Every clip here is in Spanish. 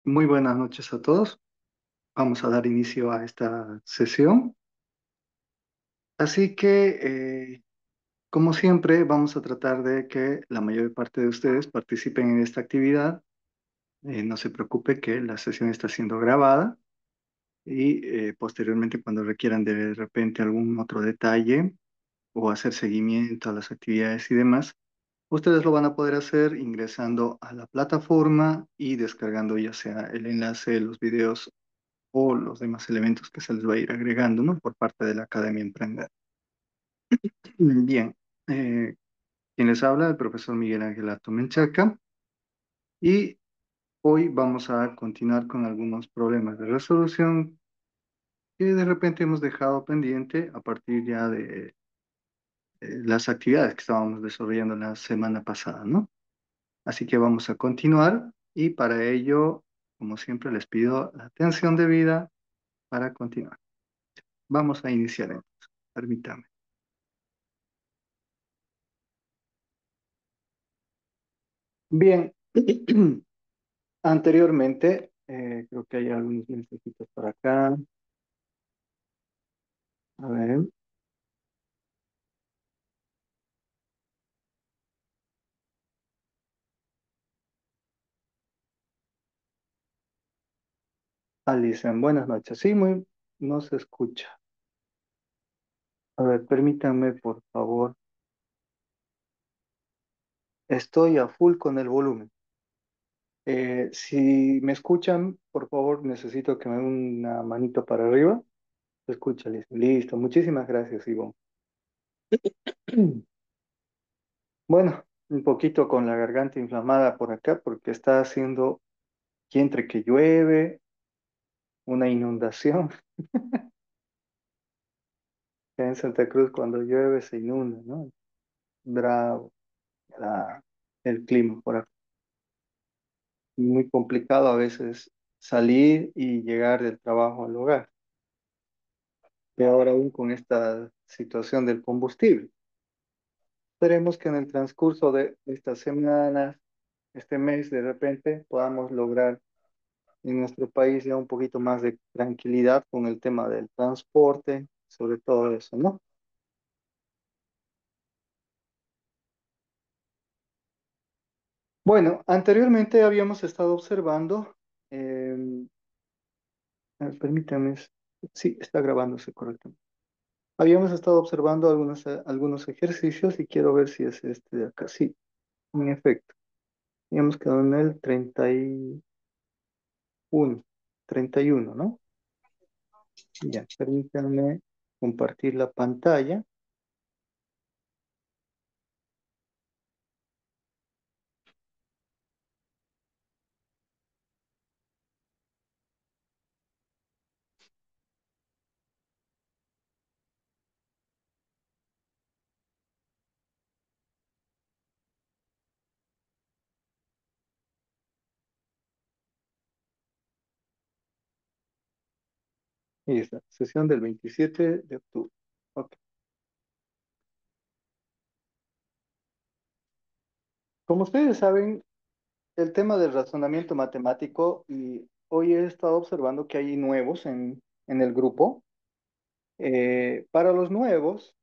Muy buenas noches a todos. Vamos a dar inicio a esta sesión. Así que, como siempre, vamos a tratar de que la mayor parte de ustedes participen en esta actividad. No se preocupe que la sesión está siendo grabada y posteriormente, cuando requieran de repente algún otro detalle o hacer seguimiento a las actividades y demás, ustedes lo van a poder hacer ingresando a la plataforma y descargando ya sea el enlace de los videos o los demás elementos que se les va a ir agregando, ¿no? Por parte de la Academia Emprender. Bien, eh, quien les habla, el profesor Miguel Ángel Ato Menchaca, y hoy vamos a continuar con algunos problemas de resolución que de repente hemos dejado pendiente a partir ya de las actividades que estábamos desarrollando la semana pasada, ¿no? Así que vamos a continuar y para ello, como siempre, les pido la atención debida para continuar. Vamos a iniciar entonces. Permítame. Bien, anteriormente, creo que hay algunos mensajitos por acá. A ver, Alison, buenas noches. Sí, no se escucha. A ver, permítanme, por favor. Estoy a full con el volumen. Si me escuchan, por favor, necesito que me den una manito para arriba. Se escucha, listo. Listo. Muchísimas gracias, Ivonne. Bueno, un poquito con la garganta inflamada por acá porque está haciendo, que entre que llueve, una inundación. En Santa Cruz cuando llueve se inunda, ¿no? Bravo, la- el clima por acá. Muy complicado a veces salir y llegar del trabajo al hogar. Y ahora aún con esta situación del combustible. Esperemos que en el transcurso de estas semanas, este mes, de repente podamos lograr en nuestro país ya un poquito más de tranquilidad con el tema del transporte, sobre todo eso, ¿no? Bueno, anteriormente habíamos estado observando, em, permítame, sí, está grabándose correctamente. Habíamos estado observando algunos ejercicios y quiero ver si es este de acá. Sí, en efecto. Habíamos quedado en el 31, 31, ¿no? Ya, permítanme compartir la pantalla. Y está, sesión del 27 de octubre. Ok. Como ustedes saben, el tema del razonamiento matemático, y hoy he estado observando que hay nuevos en el grupo. Para los nuevos,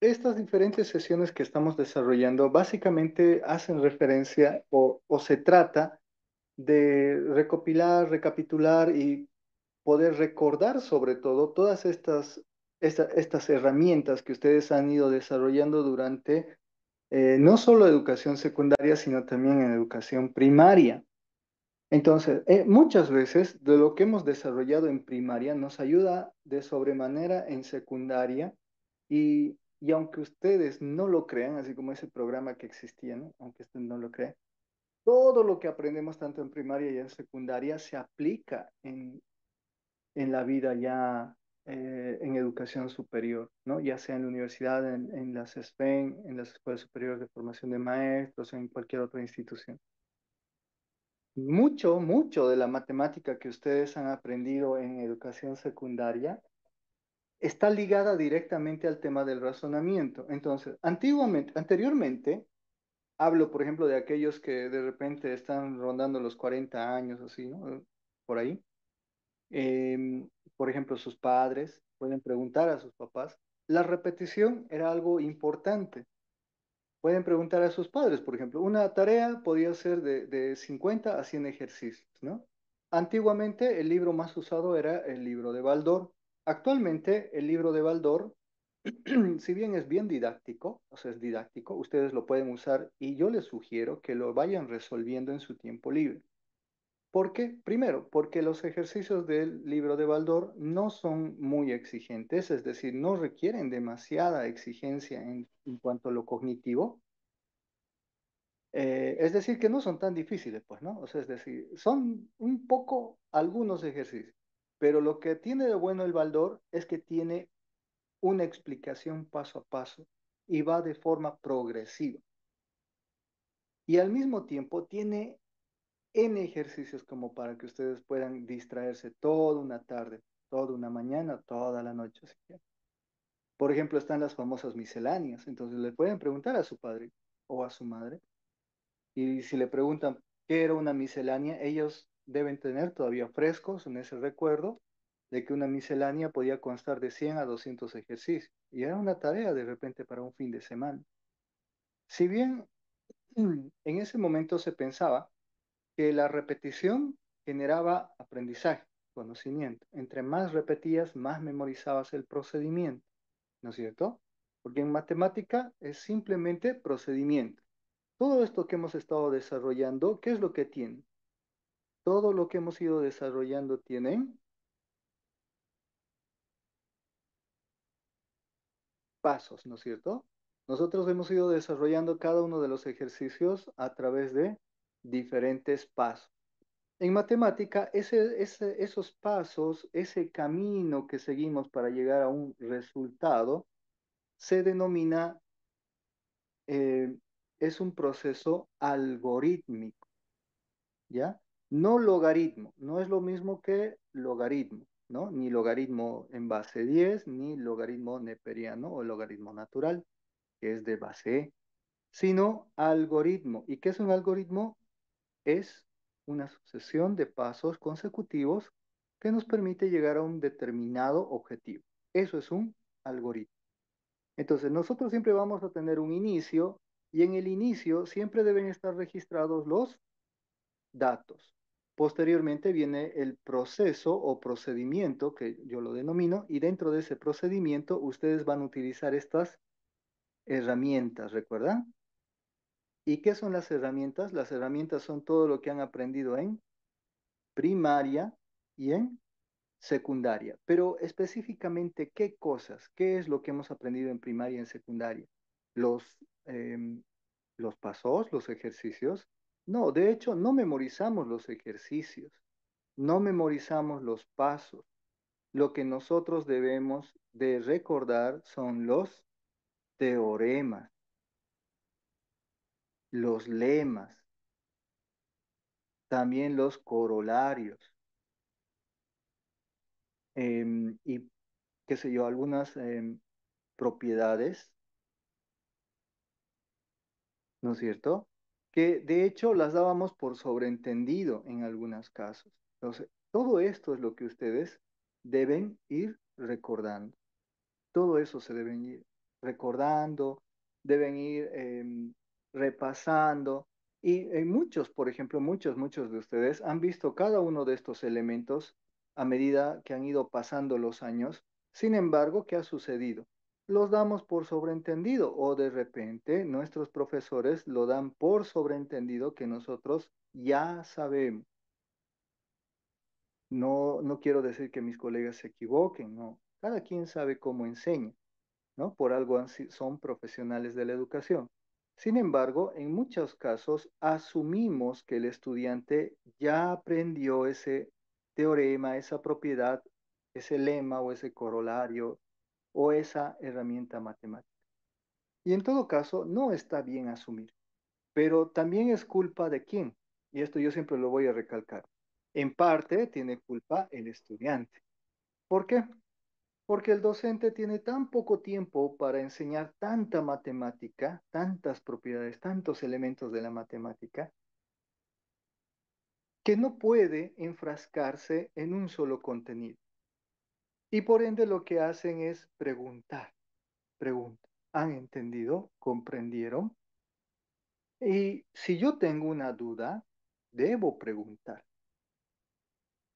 estas diferentes sesiones que estamos desarrollando básicamente hacen referencia o se trata de recopilar, recapitular y poder recordar sobre todo todas estas herramientas que ustedes han ido desarrollando durante no solo educación secundaria, sino también en educación primaria. Entonces, muchas veces de lo que hemos desarrollado en primaria nos ayuda de sobremanera en secundaria y aunque ustedes no lo crean, así como ese programa que existía, ¿no? Aunque ustedes no lo crean, todo lo que aprendemos tanto en primaria y en secundaria se aplica en la vida ya en educación superior, ¿no? Ya sea en la universidad, en las SPEN, en las Escuelas Superiores de Formación de Maestros, en cualquier otra institución. Mucho de la matemática que ustedes han aprendido en educación secundaria está ligada directamente al tema del razonamiento. Entonces, anteriormente, Hablo, por ejemplo, de aquellos que de repente están rondando los 40 años, así, ¿no? Por ahí. Em, por ejemplo, sus padres pueden preguntar a sus papás. La repetición era algo importante. Pueden preguntar a sus padres, por ejemplo, una tarea podía ser de 50 a 100 ejercicios, ¿no? Antiguamente el libro más usado era el libro de Baldor. Actualmente el libro de Baldor, si bien es bien didáctico, o sea, es didáctico, ustedes lo pueden usar y yo les sugiero que lo vayan resolviendo en su tiempo libre. ¿Por qué? Primero, porque los ejercicios del libro de Baldor no son muy exigentes, es decir, no requieren demasiada exigencia en cuanto a lo cognitivo. Es decir, que no son tan difíciles, pues, ¿no? O sea, es decir, son un poco algunos ejercicios, pero lo que tiene de bueno el Baldor es que tiene una explicación paso a paso y va de forma progresiva. Y al mismo tiempo tiene N ejercicios como para que ustedes puedan distraerse toda una tarde, toda una mañana, toda la noche, si quieren. Por ejemplo, están las famosas misceláneas, entonces le pueden preguntar a su padre o a su madre. Y si le preguntan qué era una miscelánea, ellos deben tener todavía frescos en ese recuerdo de que una miscelánea podía constar de 100 a 200 ejercicios. Y era una tarea de repente para un fin de semana. Si bien en ese momento se pensaba que la repetición generaba aprendizaje, conocimiento. Entre más repetías, más memorizabas el procedimiento, ¿no es cierto? Porque en matemática es simplemente procedimiento. Todo esto que hemos estado desarrollando, ¿qué es lo que tiene? Todo lo que hemos ido desarrollando tiene pasos, ¿no es cierto? Nosotros hemos ido desarrollando cada uno de los ejercicios a través de diferentes pasos. En matemática, esos pasos, ese camino que seguimos para llegar a un resultado, se denomina, eh, es un proceso algorítmico. ¿Ya? No logaritmo, no es lo mismo que logaritmo, ¿no? Ni logaritmo en base 10 ni logaritmo neperiano o logaritmo natural, que es de base E, sino algoritmo. ¿Y qué es un algoritmo? Es una sucesión de pasos consecutivos que nos permite llegar a un determinado objetivo. Eso es un algoritmo. Entonces, nosotros siempre vamos a tener un inicio y en el inicio siempre deben estar registrados los datos. Posteriormente viene el proceso o procedimiento, que yo lo denomino, y dentro de ese procedimiento ustedes van a utilizar estas herramientas, ¿recuerdan? ¿Y qué son las herramientas? Las herramientas son todo lo que han aprendido en primaria y en secundaria. Pero específicamente, ¿qué cosas? ¿Qué es lo que hemos aprendido en primaria y en secundaria? Los, em, los pasos, los ejercicios. No, de hecho, no memorizamos los ejercicios. No memorizamos los pasos. Lo que nosotros debemos de recordar son los teoremas, los lemas, también los corolarios y, qué sé yo, algunas propiedades, ¿no es cierto? Que de hecho las dábamos por sobreentendido en algunos casos. Entonces, todo esto es lo que ustedes deben ir recordando. Todo eso se deben ir recordando, deben ir repasando. Y muchos, por ejemplo, muchos de ustedes han visto cada uno de estos elementos a medida que han ido pasando los años. Sin embargo, ¿qué ha sucedido? Los damos por sobreentendido o de repente nuestros profesores lo dan por sobreentendido que nosotros ya sabemos. No, no quiero decir que mis colegas se equivoquen, no. Cada quien sabe cómo enseña. ¿No? Por algo son profesionales de la educación. Sin embargo, en muchos casos asumimos que el estudiante ya aprendió ese teorema, esa propiedad, ese lema o ese corolario o esa herramienta matemática. Y en todo caso, no está bien asumir, pero también es culpa de quién. Y esto yo siempre lo voy a recalcar. En parte tiene culpa el estudiante. ¿Por qué? Porque el docente tiene tan poco tiempo para enseñar tanta matemática, tantas propiedades, tantos elementos de la matemática, que no puede enfrascarse en un solo contenido. Y por ende lo que hacen es preguntar, preguntar. ¿Han entendido? ¿Comprendieron? Y si yo tengo una duda, debo preguntar.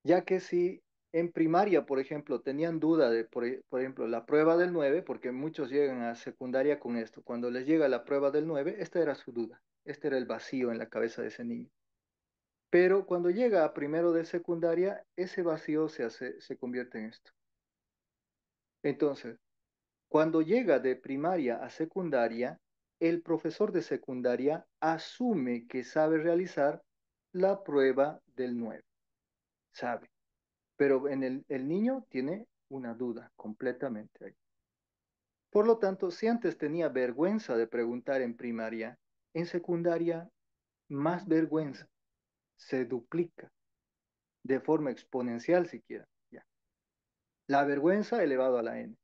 Ya que si en primaria, por ejemplo, tenían duda de, por ejemplo, la prueba del 9, porque muchos llegan a secundaria con esto, cuando les llega la prueba del 9, esta era su duda, este era el vacío en la cabeza de ese niño. Pero cuando llega a primero de secundaria, ese vacío se convierte en esto. Entonces, cuando llega de primaria a secundaria, el profesor de secundaria asume que sabe realizar la prueba del 9, sabe. Pero en el niño tiene una duda completamente ahí. Por lo tanto, si antes tenía vergüenza de preguntar en primaria, en secundaria más vergüenza se duplica de forma exponencial siquiera. Ya. La vergüenza elevado a la n.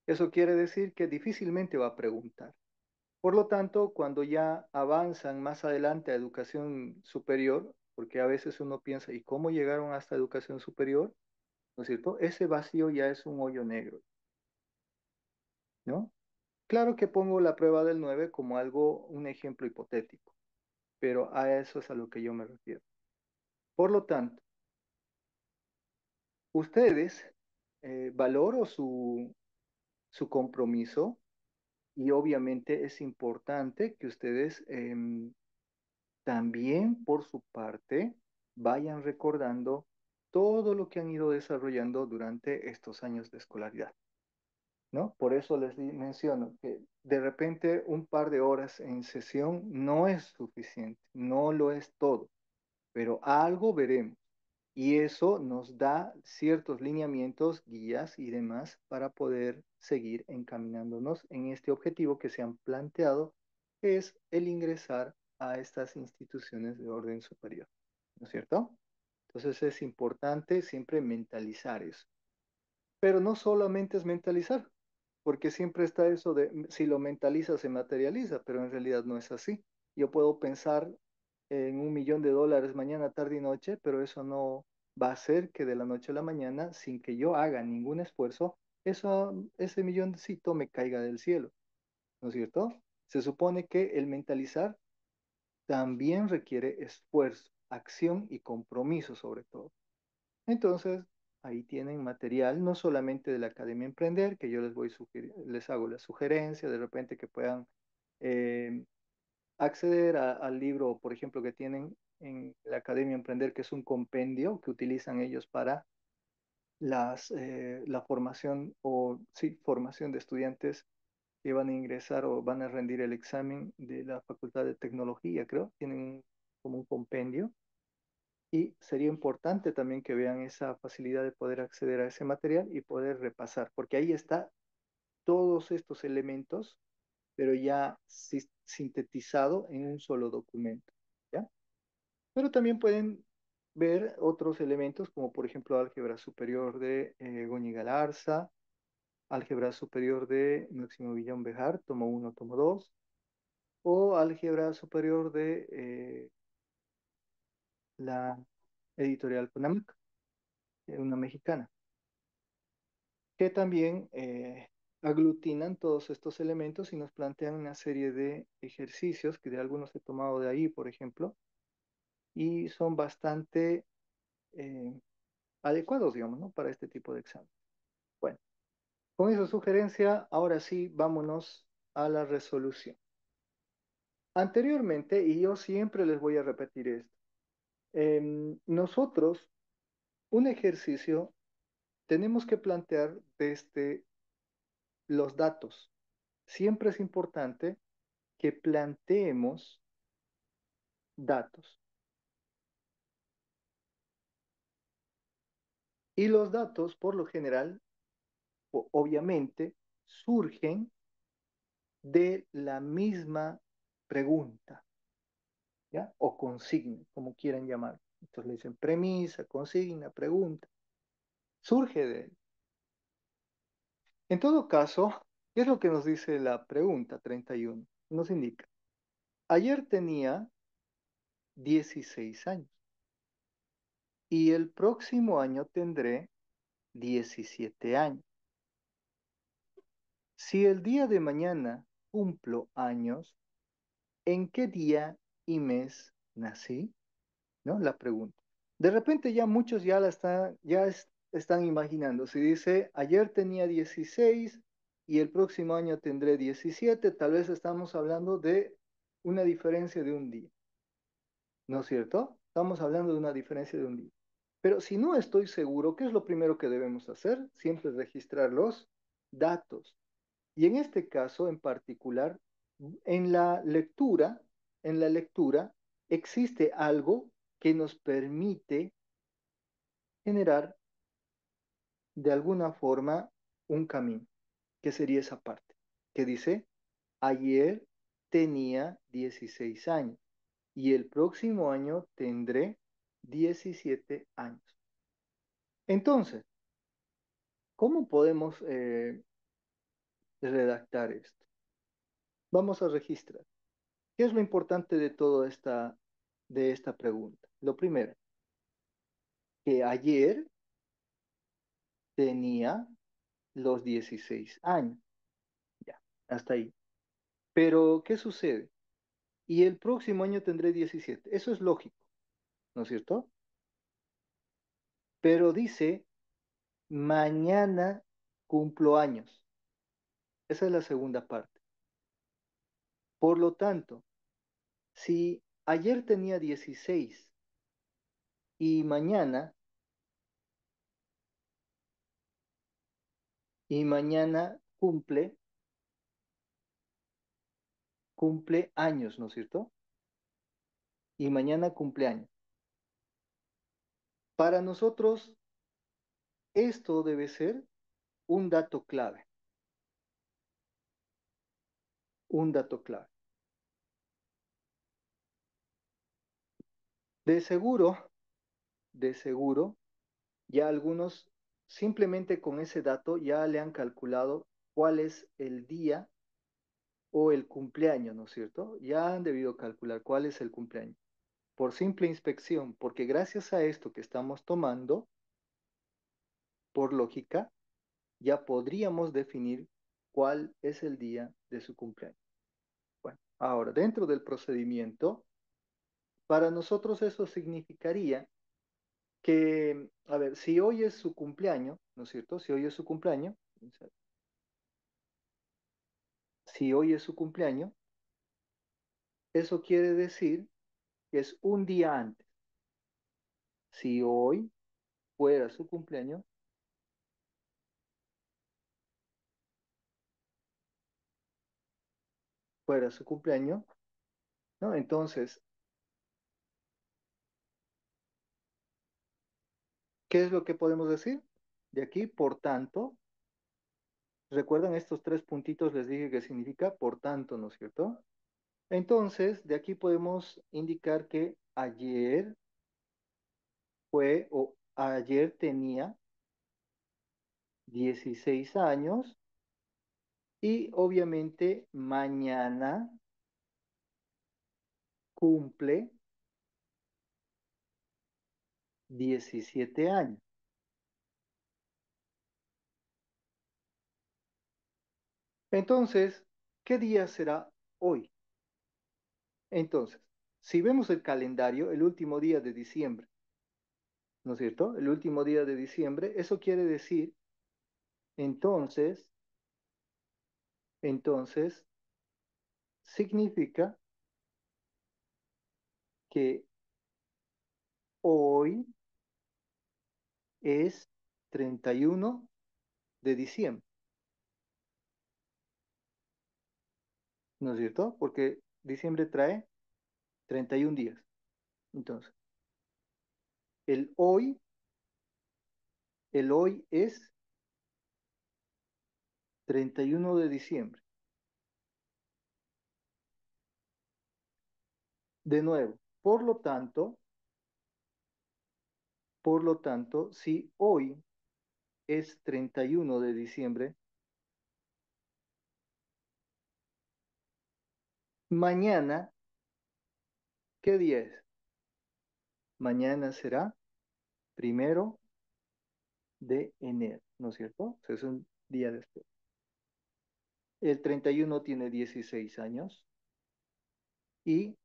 Eso quiere decir que difícilmente va a preguntar. Por lo tanto, cuando ya avanzan más adelante a educación superior, porque a veces uno piensa, ¿y cómo llegaron hasta educación superior? ¿No es cierto? Ese vacío ya es un hoyo negro, ¿no? Claro que pongo la prueba del 9 como algo, un ejemplo hipotético, pero a eso es a lo que yo me refiero. Por lo tanto, ustedes, valoro su compromiso y obviamente es importante que ustedes también por su parte vayan recordando todo lo que han ido desarrollando durante estos años de escolaridad. ¿No? Por eso menciono que de repente un par de horas en sesión no es suficiente, no lo es todo, pero algo veremos. Y eso nos da ciertos lineamientos, guías y demás para poder seguir encaminándonos en este objetivo que se han planteado, que es el ingresar a estas instituciones de orden superior. ¿No es cierto? Entonces es importante siempre mentalizar eso. Pero no solamente es mentalizar, porque siempre está eso de si lo mentaliza se materializa, pero en realidad no es así. Yo puedo pensar en $1 millón mañana, tarde y noche, pero eso no va a hacer que de la noche a la mañana, sin que yo haga ningún esfuerzo, ese milloncito me caiga del cielo, ¿no es cierto? Se supone que el mentalizar también requiere esfuerzo, acción y compromiso sobre todo. Entonces, ahí tienen material, no solamente de la Academia Emprender, que yo les hago la sugerencia, de repente que puedan eh, acceder al libro, por ejemplo, que tienen en la Academia Emprender, que es un compendio que utilizan ellos para la formación o, sí, formación de estudiantes que van a ingresar o van a rendir el examen de la Facultad de Tecnología, creo, tienen como un compendio y sería importante también que vean esa facilidad de poder acceder a ese material y poder repasar, porque ahí está todos estos elementos, pero ya sintetizado en un solo documento, ¿ya? Pero también pueden ver otros elementos, como por ejemplo álgebra superior de Goñi Galarza, álgebra superior de Máximo Villón Bejar, tomo uno tomo 2 o álgebra superior de la editorial Conamac, una mexicana, que también aglutinan todos estos elementos y nos plantean una serie de ejercicios que de algunos he tomado de ahí, por ejemplo, y son bastante eh, adecuados, digamos, ¿no? Para este tipo de examen. Bueno, con esa sugerencia, ahora sí, vámonos a la resolución. Anteriormente, y yo siempre les voy a repetir esto, nosotros un ejercicio tenemos que plantear desde los datos. Siempre es importante que planteemos datos. Y los datos, por lo general, obviamente, surgen de la misma pregunta, ¿ya? O consigna, como quieran llamar. Entonces le dicen premisa, consigna, pregunta. Surge de él. En todo caso, ¿qué es lo que nos dice la pregunta 31? Nos indica, ayer tenía 16 años y el próximo año tendré 17 años. Si el día de mañana cumplo años, ¿en qué día y mes nací? ¿No? La pregunta. De repente ya muchos ya están imaginando. Si dice, ayer tenía 16 y el próximo año tendré 17, tal vez estamos hablando de una diferencia de un día, ¿no es cierto? Estamos hablando de una diferencia de un día. Pero si no estoy seguro, ¿qué es lo primero que debemos hacer? Siempre registrar los datos. Y en este caso en particular, en la lectura, en la lectura existe algo que nos permite generar de alguna forma un camino, que sería esa parte, que dice, ayer tenía 16 años y el próximo año tendré 17 años. Entonces, ¿cómo podemos redactar esto? Vamos a registrar. ¿Qué es lo importante de de esta pregunta? Lo primero, que ayer tenía los 16 años. Ya, hasta ahí. Pero, ¿qué sucede? Y el próximo año tendré 17. Eso es lógico, ¿no es cierto? Pero dice, mañana cumplo años. Esa es la segunda parte. Por lo tanto, si ayer tenía 16 y mañana cumple años, ¿no es cierto? Y mañana cumple años. Para nosotros, esto debe ser un dato clave, un dato clave. De seguro, de seguro, ya algunos simplemente con ese dato ya le han calculado cuál es el día o el cumpleaños, ¿no es cierto? Ya han debido calcular cuál es el cumpleaños. Por simple inspección, porque gracias a esto que estamos tomando, por lógica, ya podríamos definir cuál es el día de su cumpleaños. Bueno, ahora, dentro del procedimiento, para nosotros eso significaría que, a ver, si hoy es su cumpleaños, ¿no es cierto? Si hoy es su cumpleaños, si hoy es su cumpleaños, eso quiere decir que es un día antes. Si hoy fuera su cumpleaños, fuera su cumpleaños, ¿no? Entonces, ¿qué es lo que podemos decir? De aquí, por tanto, ¿recuerdan estos tres puntitos? Les dije que significa por tanto, ¿no es cierto? Entonces, de aquí podemos indicar que ayer fue o ayer tenía 16 años y obviamente mañana cumple 17 años. Entonces, ¿qué día será hoy? Entonces, si vemos el calendario, el último día de diciembre, ¿no es cierto? El último día de diciembre, eso quiere decir, entonces, entonces, significa que hoy es 31 de diciembre, ¿no es cierto? Porque diciembre trae 31 días. Entonces, el hoy, el hoy es 31 de diciembre. De nuevo, por lo tanto, si hoy es 31 de diciembre, Mañana, ¿qué día es? Mañana será 1 de enero, ¿no es cierto? O sea, es un día después. El 31 tiene 16 años y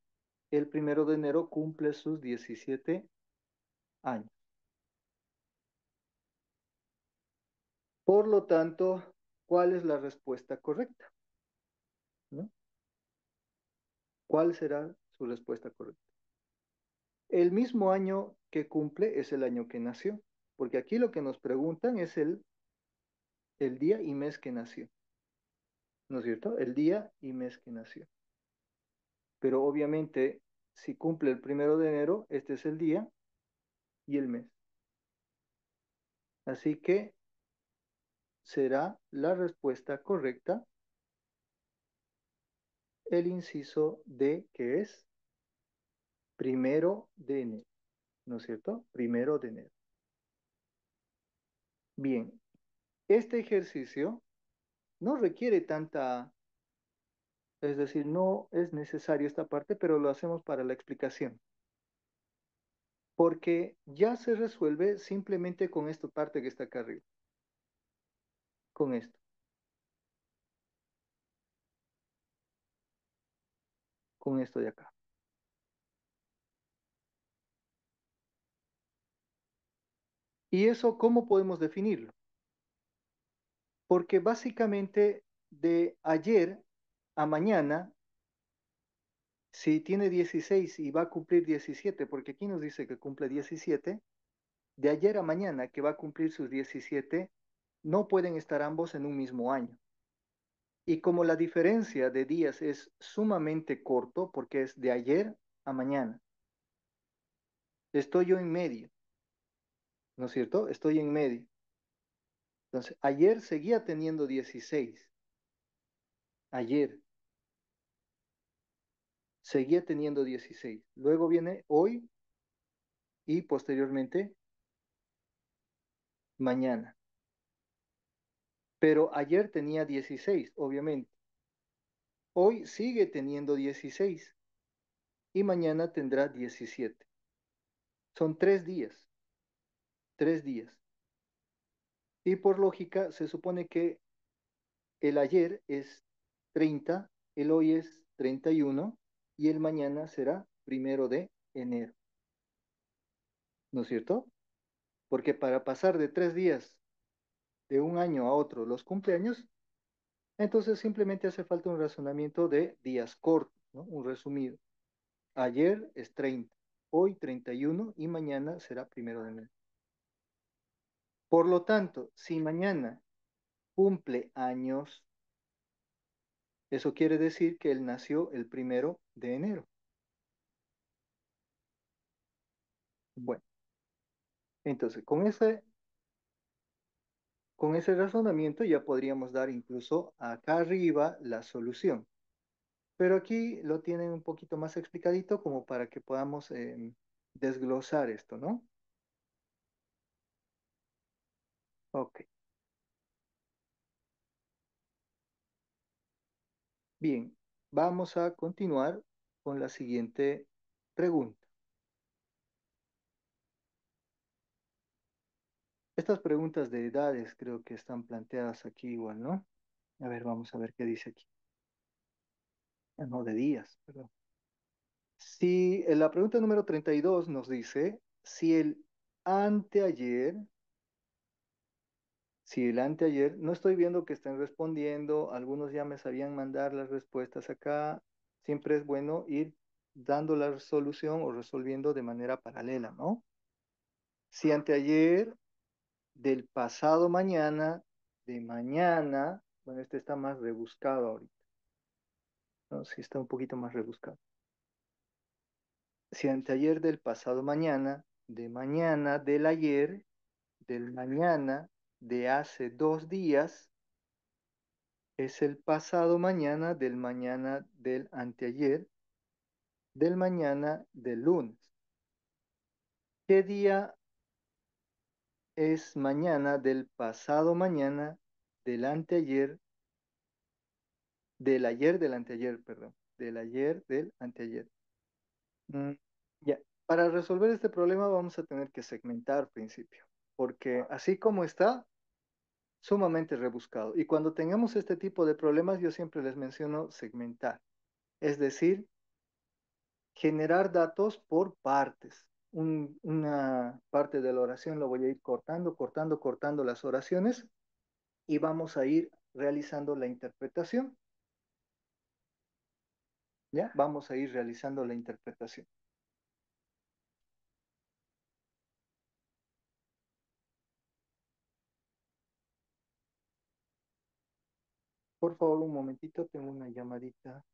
el 1 de enero cumple sus 17 años. Por lo tanto, ¿cuál es la respuesta correcta? ¿No? ¿Cuál será su respuesta correcta? El mismo año que cumple es el año que nació, porque aquí lo que nos preguntan es el día y mes que nació, ¿no es cierto? El día y mes que nació. Pero obviamente, si cumple el 1 de enero, este es el día y el mes. Así que será la respuesta correcta el inciso D, que es 1 de enero, ¿no es cierto? 1 de enero. Bien, este ejercicio no requiere tanta, es decir, no es necesario esta parte, pero lo hacemos para la explicación, porque ya se resuelve simplemente con esta parte que está acá arriba, con esto de acá. ¿Y eso cómo podemos definirlo? Porque básicamente de ayer a mañana, si tiene 16 y va a cumplir 17, porque aquí nos dice que cumple 17, de ayer a mañana que va a cumplir sus 17, no pueden estar ambos en un mismo año. Y como la diferencia de días es sumamente corto, porque es de ayer a mañana, estoy yo en medio, ¿no es cierto? Estoy en medio. Entonces, ayer seguía teniendo 16, ayer seguía teniendo 16. Luego viene hoy y posteriormente mañana. Pero ayer tenía 16, obviamente. Hoy sigue teniendo 16 y mañana tendrá 17. Son 3 días, 3 días. Y por lógica se supone que el ayer es 30, el hoy es 31 y el mañana será 1 de enero, ¿no es cierto? Porque para pasar de 3 días de un año a otro los cumpleaños, entonces simplemente hace falta un razonamiento de días cortos, ¿no? Un resumido. Ayer es 30, hoy 31 y mañana será 1 de enero. Por lo tanto, si mañana cumple años, eso quiere decir que él nació el 1 de enero. Bueno, entonces con ese razonamiento ya podríamos dar incluso acá arriba la solución. Pero aquí lo tienen un poquito más explicadito como para que podamos desglosar esto, ¿no? Ok, bien, vamos a continuar con la siguiente pregunta. Estas preguntas de edades creo que están planteadas aquí igual, ¿no? A ver, vamos a ver qué dice aquí. Ah, no, de días, perdón. Si la pregunta número 32 nos dice anteayer, si el anteayer, no estoy viendo que estén respondiendo, algunos ya me sabían mandar las respuestas acá, siempre es bueno ir dando la solución o resolviendo de manera paralela, ¿no? Si anteayer, del pasado mañana, de mañana, bueno, este está más rebuscado ahorita, ¿no? Sí está un poquito más rebuscado. Si anteayer del pasado mañana, de mañana del ayer, del mañana de hace 2 días, es el pasado mañana del mañana del anteayer, del mañana del lunes. ¿Qué día es mañana del pasado mañana del anteayer, del ayer del anteayer, perdón? del ayer, del anteayer. Mm, ya, para resolver este problema vamos a tener que segmentar al principio, porque así como está, sumamente rebuscado. Y cuando tengamos este tipo de problemas, yo siempre les menciono segmentar, es decir, generar datos por partes. Una parte de la oración lo voy a ir cortando, cortando, cortando las oraciones y vamos a ir realizando la interpretación. ¿Ya? Vamos a ir realizando la interpretación. Por favor, un momentito, tengo una llamadita.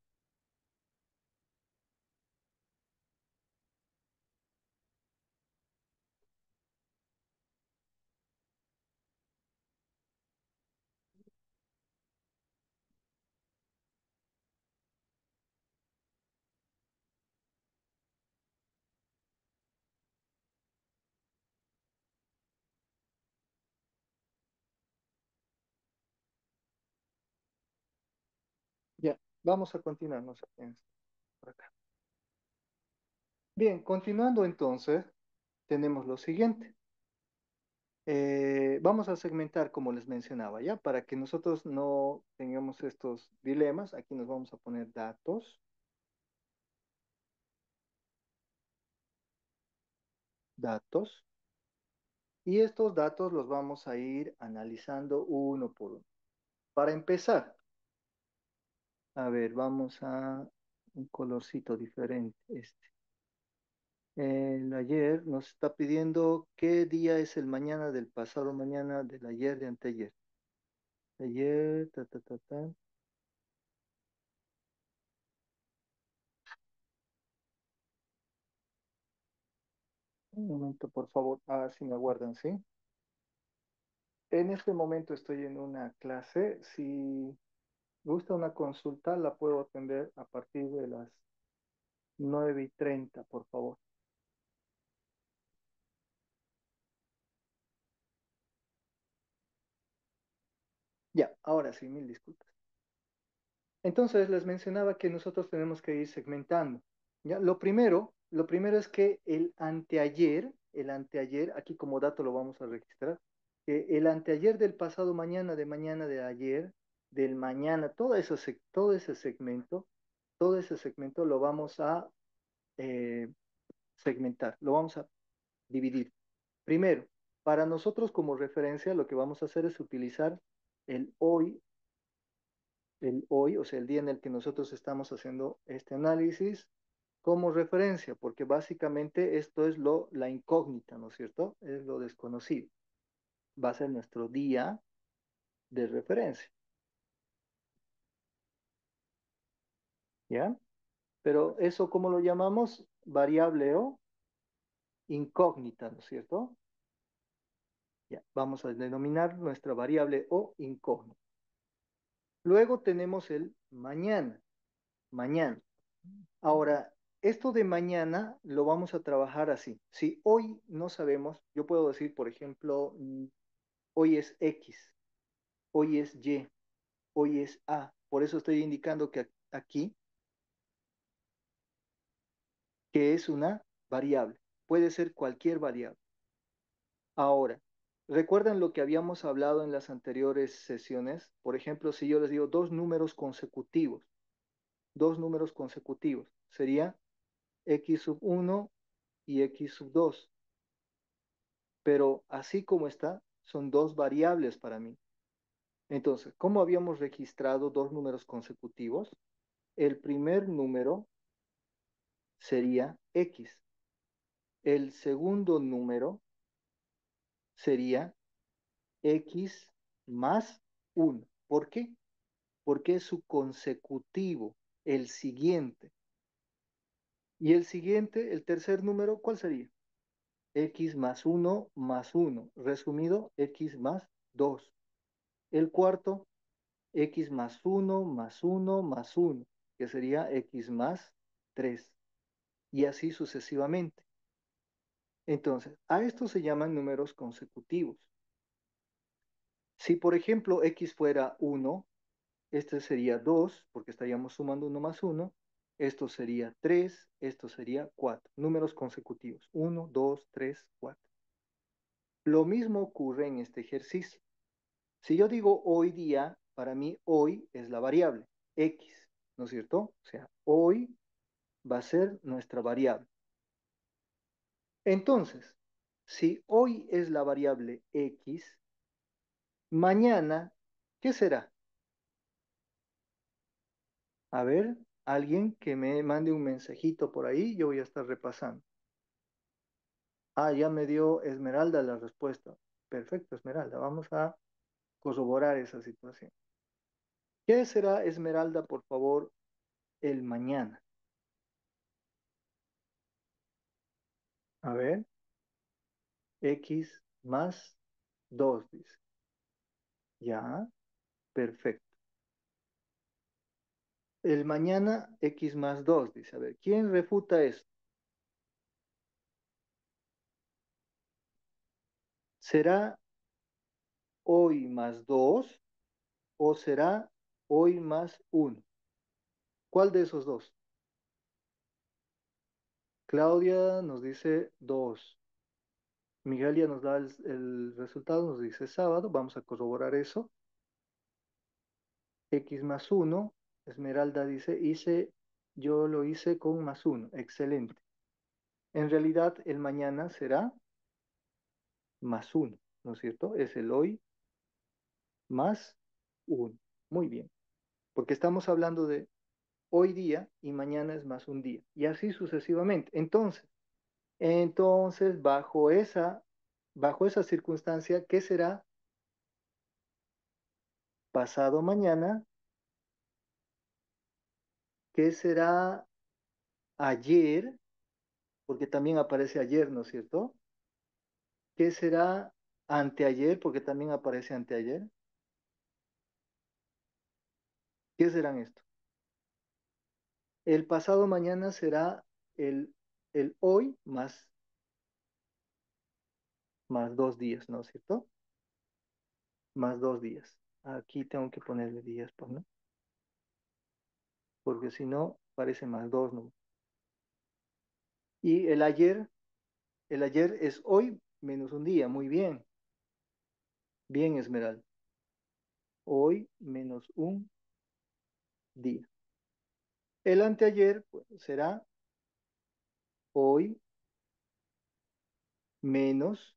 Ya, vamos a continuar, no sé quién está por acá. Bien, continuando entonces, tenemos lo siguiente. Vamos a segmentar como les mencionaba, ¿ya? Para que nosotros no tengamos estos dilemas, aquí nos vamos a poner datos, datos, y estos datos los vamos a ir analizando uno por uno. Para empezar, a ver, vamos a un colorcito diferente, este. El ayer nos está pidiendo qué día es el mañana del pasado mañana, del ayer, de anteayer. Ayer, ta, ta, ta, ta. Un momento, por favor. Ah, si me aguardan, ¿sí? En este momento estoy en una clase. Si gusta una consulta, la puedo atender a partir de las 9:30, por favor. Ya, ahora sí, mil disculpas. Entonces les mencionaba que nosotros tenemos que ir segmentando. ¿Ya? Lo primero es que el anteayer, aquí como dato lo vamos a registrar, que el anteayer del pasado mañana, de mañana de ayer, del mañana, todo ese segmento lo vamos a eh, segmentar, lo vamos a dividir. Primero, para nosotros como referencia, lo que vamos a hacer es utilizar el hoy o sea, el día en el que nosotros estamos haciendo este análisis como referencia, porque básicamente esto es la incógnita, ¿no es cierto? Es lo desconocido. Va a ser nuestro día de referencia, ¿ya? Pero eso, ¿cómo lo llamamos? Variable o incógnita, ¿no es cierto? Ya, vamos a denominar nuestra variable o incógnita. Luego tenemos el mañana, mañana. Ahora, esto de mañana lo vamos a trabajar así. Si hoy no sabemos, yo puedo decir, por ejemplo, hoy es X, hoy es Y, hoy es A. Por eso estoy indicando que aquí, que es una variable. Puede ser cualquier variable. Ahora, ¿recuerdan lo que habíamos hablado en las anteriores sesiones? Por ejemplo, si yo les digo dos números consecutivos, sería X sub uno y X sub 2. Pero así como está, son dos variables para mí. Entonces, ¿cómo habíamos registrado dos números consecutivos? El primer número sería X. El segundo número sería X más uno. ¿Por qué? Porque es su consecutivo, el siguiente. Y el siguiente, el tercer número, ¿cuál sería? X más uno. Resumido, X más 2. El cuarto, X más uno más uno, que sería X más 3. Y así sucesivamente. Entonces, a estos se llaman números consecutivos. Si, por ejemplo, X fuera uno, este sería 2 porque estaríamos sumando uno más uno, esto sería 3, esto sería 4. Números consecutivos, 1, 2, 3, 4. Lo mismo ocurre en este ejercicio. Si yo digo hoy día, para mí hoy es la variable X, ¿no es cierto? O sea, hoy va a ser nuestra variable. Entonces, si hoy es la variable X, mañana, ¿qué será? A ver, alguien que me mande un mensajito por ahí, yo voy a estar repasando. Ah, ya me dio Esmeralda la respuesta. Perfecto, Esmeralda. Vamos a corroborar esa situación. ¿Qué será, Esmeralda, por favor, el mañana? A ver, X más 2 dice. Ya, perfecto. El mañana X más 2 dice. A ver, ¿quién refuta esto? ¿Será hoy más 2 o será hoy más uno? ¿Cuál de esos dos? Claudia nos dice 2. Miguel ya nos da el resultado, nos dice sábado. Vamos a corroborar eso. X más uno. Esmeralda dice, yo lo hice con más uno. Excelente. En realidad, el mañana será más uno, ¿no es cierto? Es el hoy más uno. Muy bien. Porque estamos hablando de hoy día y mañana es más un día. Y así sucesivamente. Entonces, bajo esa circunstancia, ¿qué será pasado mañana? ¿Qué será ayer? Porque también aparece ayer, ¿no es cierto? ¿Qué será anteayer? Porque también aparece anteayer. ¿Qué serán esto? El pasado mañana será el, el hoy más 2 días, ¿no es cierto? Más 2 días. Aquí tengo que ponerle días, pues, ¿no? Porque si no, parece más dos, ¿no? Y el ayer es hoy menos un día. Muy bien. Bien, Esmeralda. Hoy menos un día. El anteayer pues, será hoy menos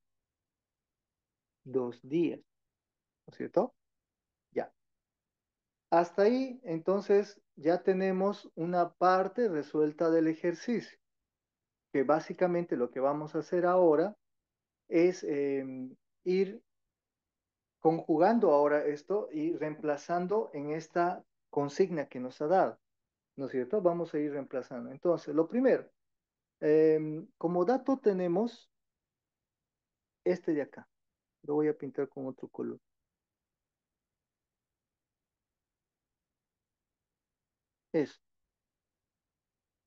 2 días, ¿no es cierto? Ya. Hasta ahí, entonces, ya tenemos una parte resuelta del ejercicio, que básicamente lo que vamos a hacer ahora es ir conjugando ahora esto y reemplazando en esta consigna que nos ha dado, ¿no es cierto? Vamos a ir reemplazando. Entonces, lo primero, como dato tenemos este de acá. Lo voy a pintar con otro color. Es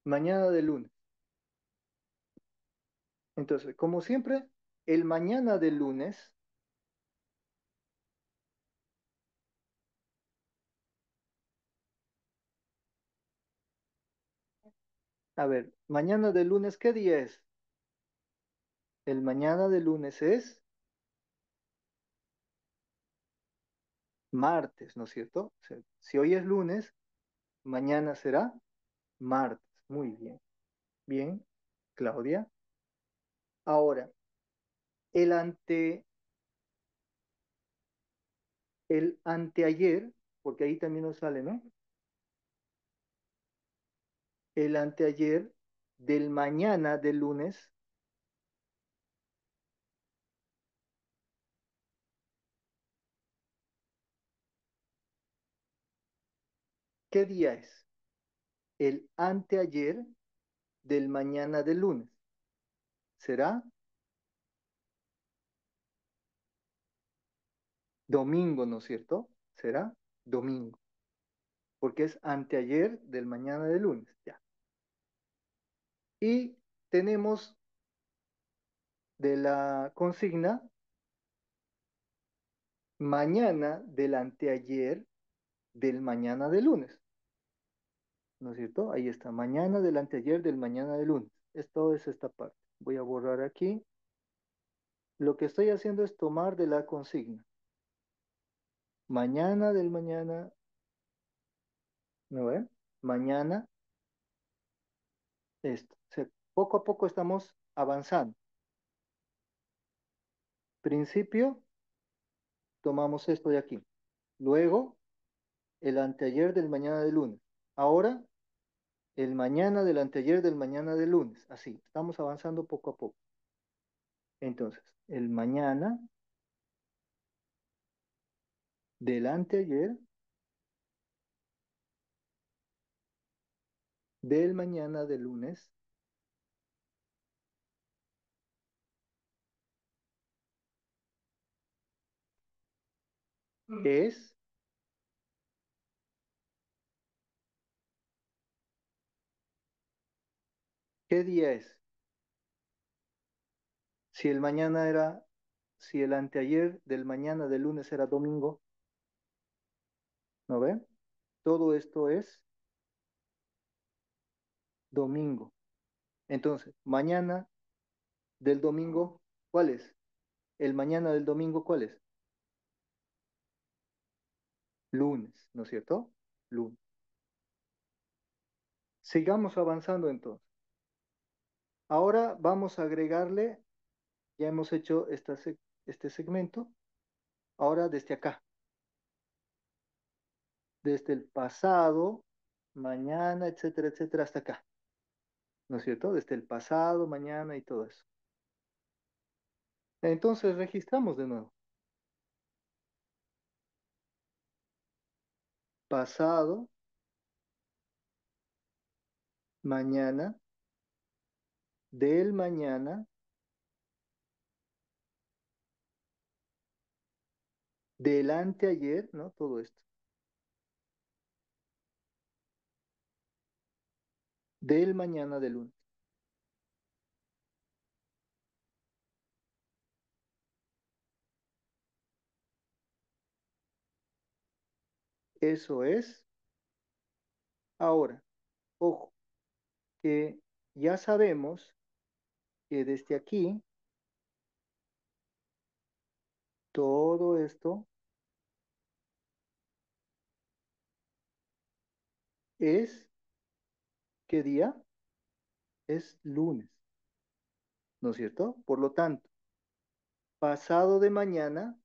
mañana de lunes. Entonces, como siempre, el mañana de lunes, a ver, mañana de lunes, ¿qué día es? El mañana de lunes es martes, ¿no es cierto? O sea, si hoy es lunes, mañana será martes. Muy bien. Bien, Claudia. Ahora, el ante, el anteayer, porque ahí también nos sale, ¿no? El anteayer del mañana del lunes, ¿qué día es? El anteayer del mañana del lunes. ¿Será domingo, no es cierto? Será domingo, porque es anteayer del mañana del lunes, ya. Y tenemos de la consigna mañana del anteayer del mañana del lunes. ¿no es cierto? Ahí está, mañana del anteayer del mañana del lunes. Esto es esta parte. Voy a borrar aquí. Lo que estoy haciendo es tomar de la consigna. Mañana del mañana, ¿no ve? Mañana esto. O sea, poco a poco estamos avanzando. Principio, tomamos esto de aquí. Luego, el anteayer del mañana del lunes. Ahora, el mañana del anteayer del mañana del lunes. Así, estamos avanzando poco a poco. Entonces, el mañana del anteayer del mañana del lunes es, ¿qué día es? Si el mañana era, si el anteayer del mañana del lunes era domingo, ¿no ve? Todo esto es domingo. Entonces, mañana del domingo, ¿cuál es? El mañana del domingo, ¿cuál es? Lunes, ¿no es cierto? Lunes. Sigamos avanzando entonces. Ahora vamos a agregarle, ya hemos hecho este segmento, ahora desde acá, desde el pasado, mañana, etcétera, etcétera, hasta acá, ¿no es cierto? Desde el pasado, mañana y todo eso. Entonces registramos de nuevo. Pasado, mañana, del mañana, del anteayer, ¿no? Todo esto. Del mañana del lunes. Eso es. Ahora, ojo, que ya sabemos que desde aquí, todo esto es, ¿qué día? Es lunes, ¿no es cierto? Por lo tanto, pasado de mañana,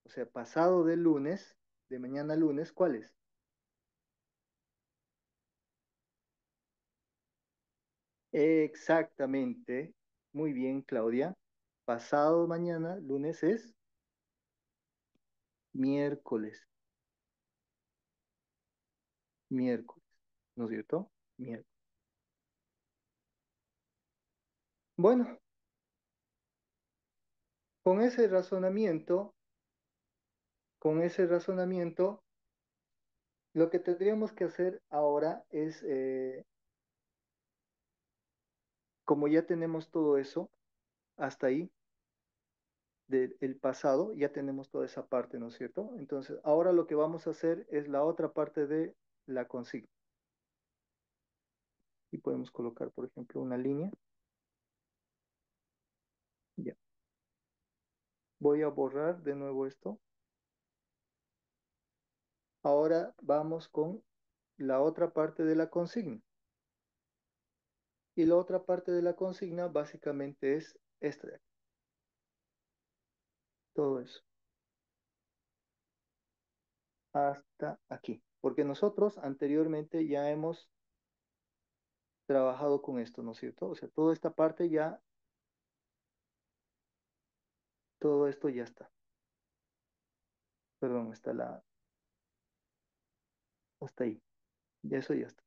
o sea, pasado del lunes, de mañana lunes, ¿cuál es? Exactamente. Muy bien, Claudia. Pasado mañana, lunes es miércoles, miércoles, ¿no es cierto? Miércoles. Bueno, con ese razonamiento, con ese razonamiento, lo que tendríamos que hacer ahora es, como ya tenemos todo eso, hasta ahí, del pasado, ya tenemos toda esa parte, ¿no es cierto? Entonces, ahora lo que vamos a hacer es la otra parte de la consigna. Y podemos colocar, por ejemplo, una línea. Ya. Voy a borrar de nuevo esto. Ahora vamos con la otra parte de la consigna. Y la otra parte de la consigna básicamente es esta de aquí. Todo eso. Hasta aquí. Porque nosotros anteriormente ya hemos trabajado con esto, ¿no es cierto? O sea, toda esta parte ya, todo esto ya está. Perdón, hasta ahí. Y eso ya está.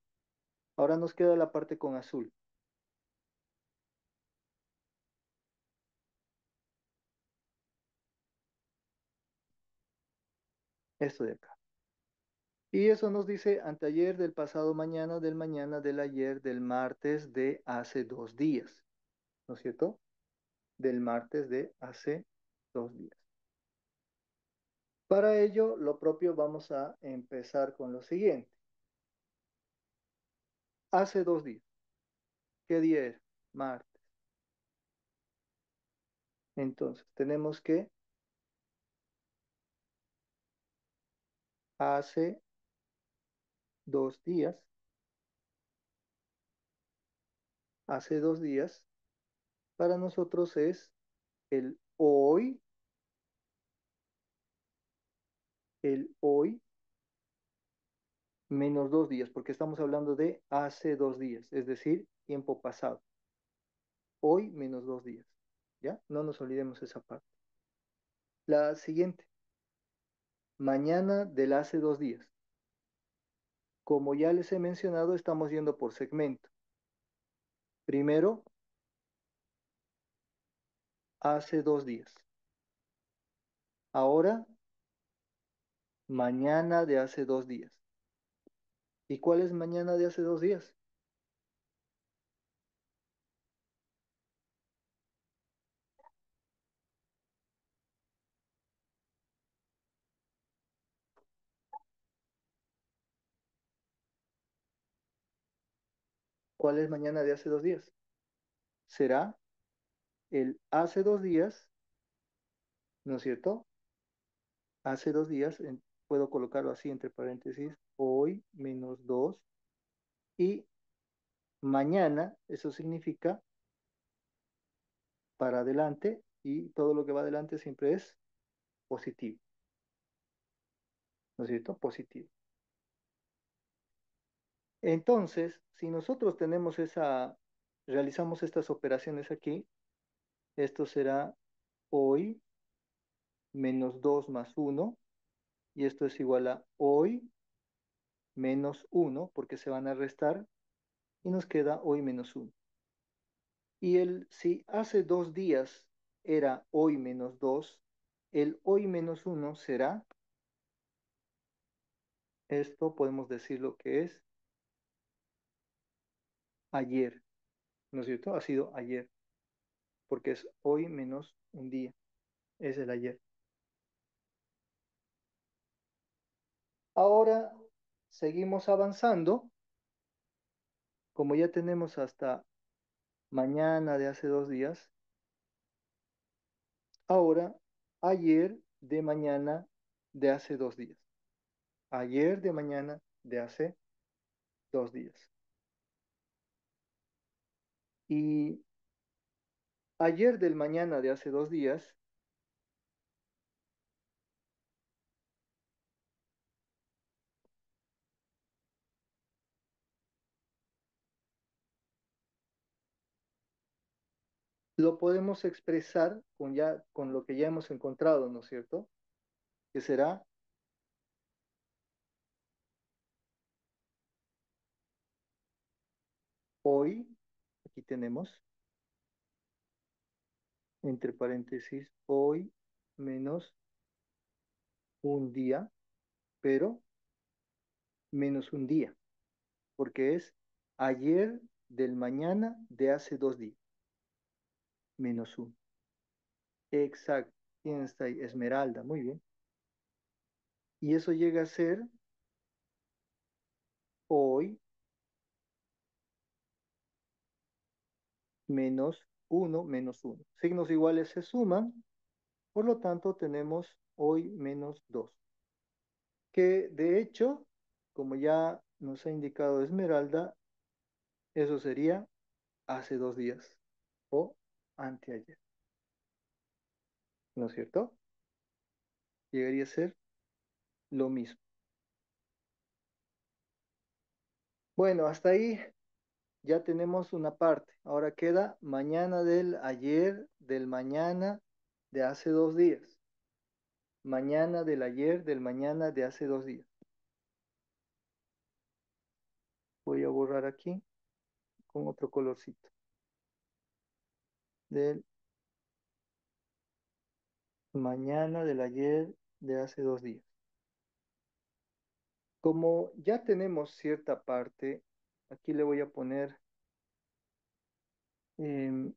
Ahora nos queda la parte con azul. Esto de acá. Y eso nos dice anteayer, del pasado mañana, del mañana, del ayer, del martes de hace 2 días. ¿No es cierto? Del martes de hace 2 días. Para ello, lo propio vamos a empezar con lo siguiente. hace 2 días. ¿Qué día era? Martes. Entonces, tenemos que hace 2 días, hace 2 días, para nosotros es el hoy, el hoy menos 2 días, porque estamos hablando de hace 2 días, es decir, tiempo pasado. Hoy menos 2 días. ¿Ya? No nos olvidemos esa parte. La siguiente, mañana del hace 2 días. Como ya les he mencionado, estamos yendo por segmento. Primero, hace 2 días. Ahora, mañana de hace 2 días. ¿Y cuál es mañana de hace 2 días? ¿Cuál es mañana de hace 2 días? Será el hace 2 días, ¿no es cierto? Hace 2 días, puedo colocarlo así entre paréntesis, hoy menos 2 y mañana, eso significa para adelante y todo lo que va adelante siempre es positivo, ¿no es cierto? Positivo. Entonces, si nosotros realizamos estas operaciones aquí, esto será hoy menos 2 más 1 y esto es igual a hoy menos 1 porque se van a restar y nos queda hoy menos 1. Si hace 2 días era hoy menos 2, el hoy menos 1 será, esto podemos decir lo que es ayer, ¿no es cierto? Ha sido ayer, porque es hoy menos un día, es el ayer. Ahora seguimos avanzando, como ya tenemos hasta mañana de hace 2 días, ahora ayer de mañana de hace 2 días. Ayer de mañana de hace 2 días. Y ayer del mañana de hace 2 días, lo podemos expresar con lo que ya hemos encontrado, ¿no es cierto? Que será hoy, aquí tenemos, entre paréntesis, hoy menos un día, pero menos un día, porque es ayer del mañana de hace 2 días, menos uno. Exacto. ¿Quién está ahí? Esmeralda, muy bien. Y eso llega a ser hoy menos uno menos uno. Signos iguales se suman, por lo tanto tenemos hoy menos 2. Que de hecho, como ya nos ha indicado Esmeralda, eso sería hace 2 días o anteayer, ¿no es cierto? Llegaría a ser lo mismo. Bueno, hasta ahí ya tenemos una parte. Ahora queda mañana del ayer, del mañana de hace 2 días. Mañana del ayer, del mañana de hace 2 días. Voy a borrar aquí con otro colorcito. Del mañana del ayer de hace 2 días. Como ya tenemos cierta parte, aquí le voy a poner, em,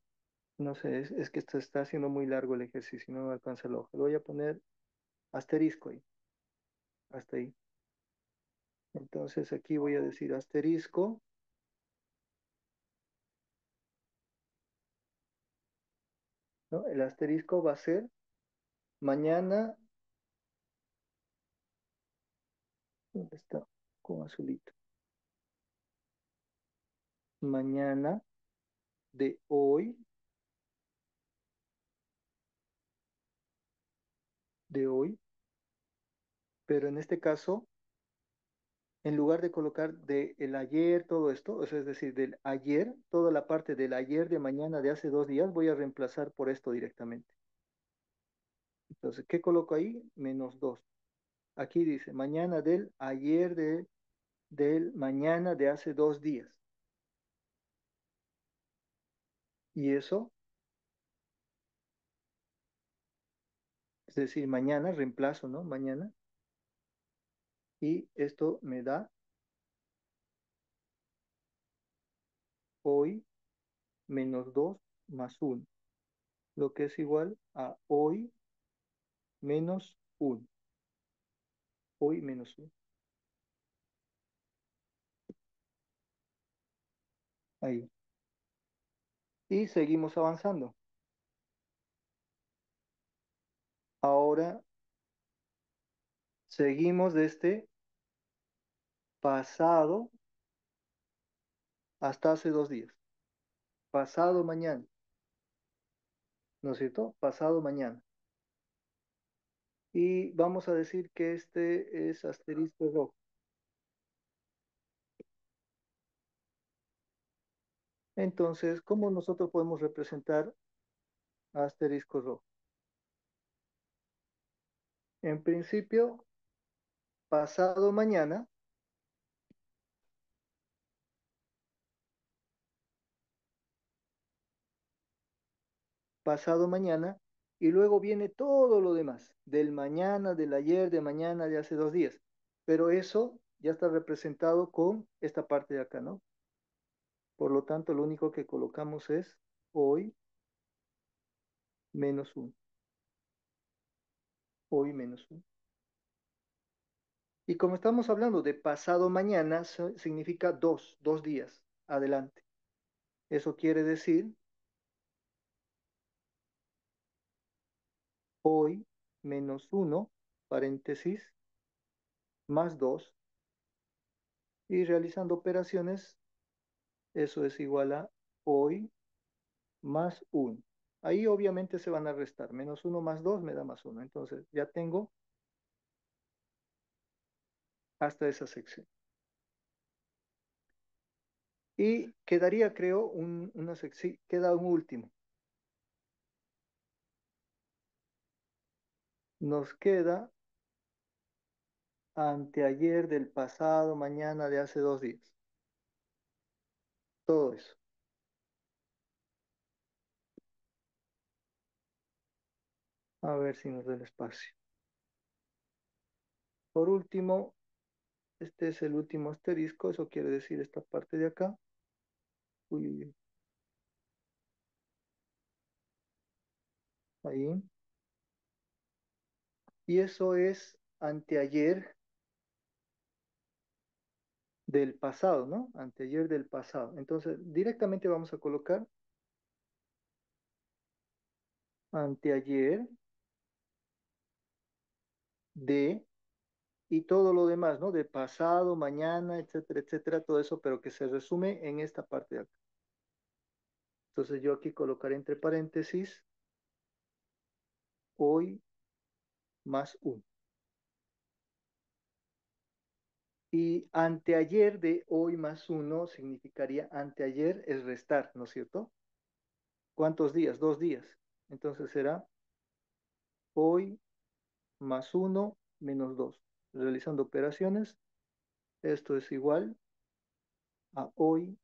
no sé, es que esto está haciendo muy largo el ejercicio, no me alcanza el ojo. Le voy a poner asterisco ahí, hasta ahí. Entonces aquí voy a decir asterisco ¿no? El asterisco va a ser mañana, ¿dónde está? Con azulito. Mañana de hoy, de hoy, pero en este caso, en lugar de colocar de el ayer, todo esto, o sea, es decir, del ayer, toda la parte del ayer de mañana de hace 2 días, voy a reemplazar por esto directamente. Entonces, ¿qué coloco ahí? -2. Aquí dice, mañana del ayer del mañana de hace 2 días. Y eso, es decir, mañana, reemplazo, ¿no? Mañana. Y esto me da hoy -2 más 1, lo que es igual a hoy -1. Hoy -1. Ahí. Y seguimos avanzando. Ahora seguimos de este pasado hasta hace 2 días. Pasado mañana, ¿no es cierto? Pasado mañana. Y vamos a decir que este es asterisco rojo. Entonces, ¿cómo nosotros podemos representar asterisco rojo? En principio, pasado mañana, pasado mañana, y luego viene todo lo demás, del mañana, del ayer, de mañana, de hace 2 días. Pero eso ya está representado con esta parte de acá, ¿no? Por lo tanto, lo único que colocamos es hoy -1. Hoy -1. Y como estamos hablando de pasado mañana, significa 2 días adelante. Eso quiere decir hoy -1, paréntesis, +2. Y realizando operaciones, eso es igual a hoy +1. Ahí obviamente se van a restar. -1 más 2 me da +1. Entonces ya tengo hasta esa sección. Y quedaría, creo, una sección, queda un último. Nos queda anteayer del pasado, mañana de hace 2 días. Todo eso. A ver si nos da el espacio. Por último, este es el último asterisco, eso quiere decir esta parte de acá. Uy, uy, uy, ahí. Y eso es anteayer del pasado, ¿no? Anteayer del pasado. Entonces, directamente vamos a colocar anteayer de y todo lo demás, ¿no? De pasado, mañana, etcétera, etcétera, todo eso, pero que se resume en esta parte de acá. Entonces yo aquí colocaré entre paréntesis hoy +1. Y anteayer de hoy +1 significaría anteayer es restar, ¿no es cierto? ¿Cuántos días? 2 días. Entonces será hoy +1 -2. Realizando operaciones, esto es igual a hoy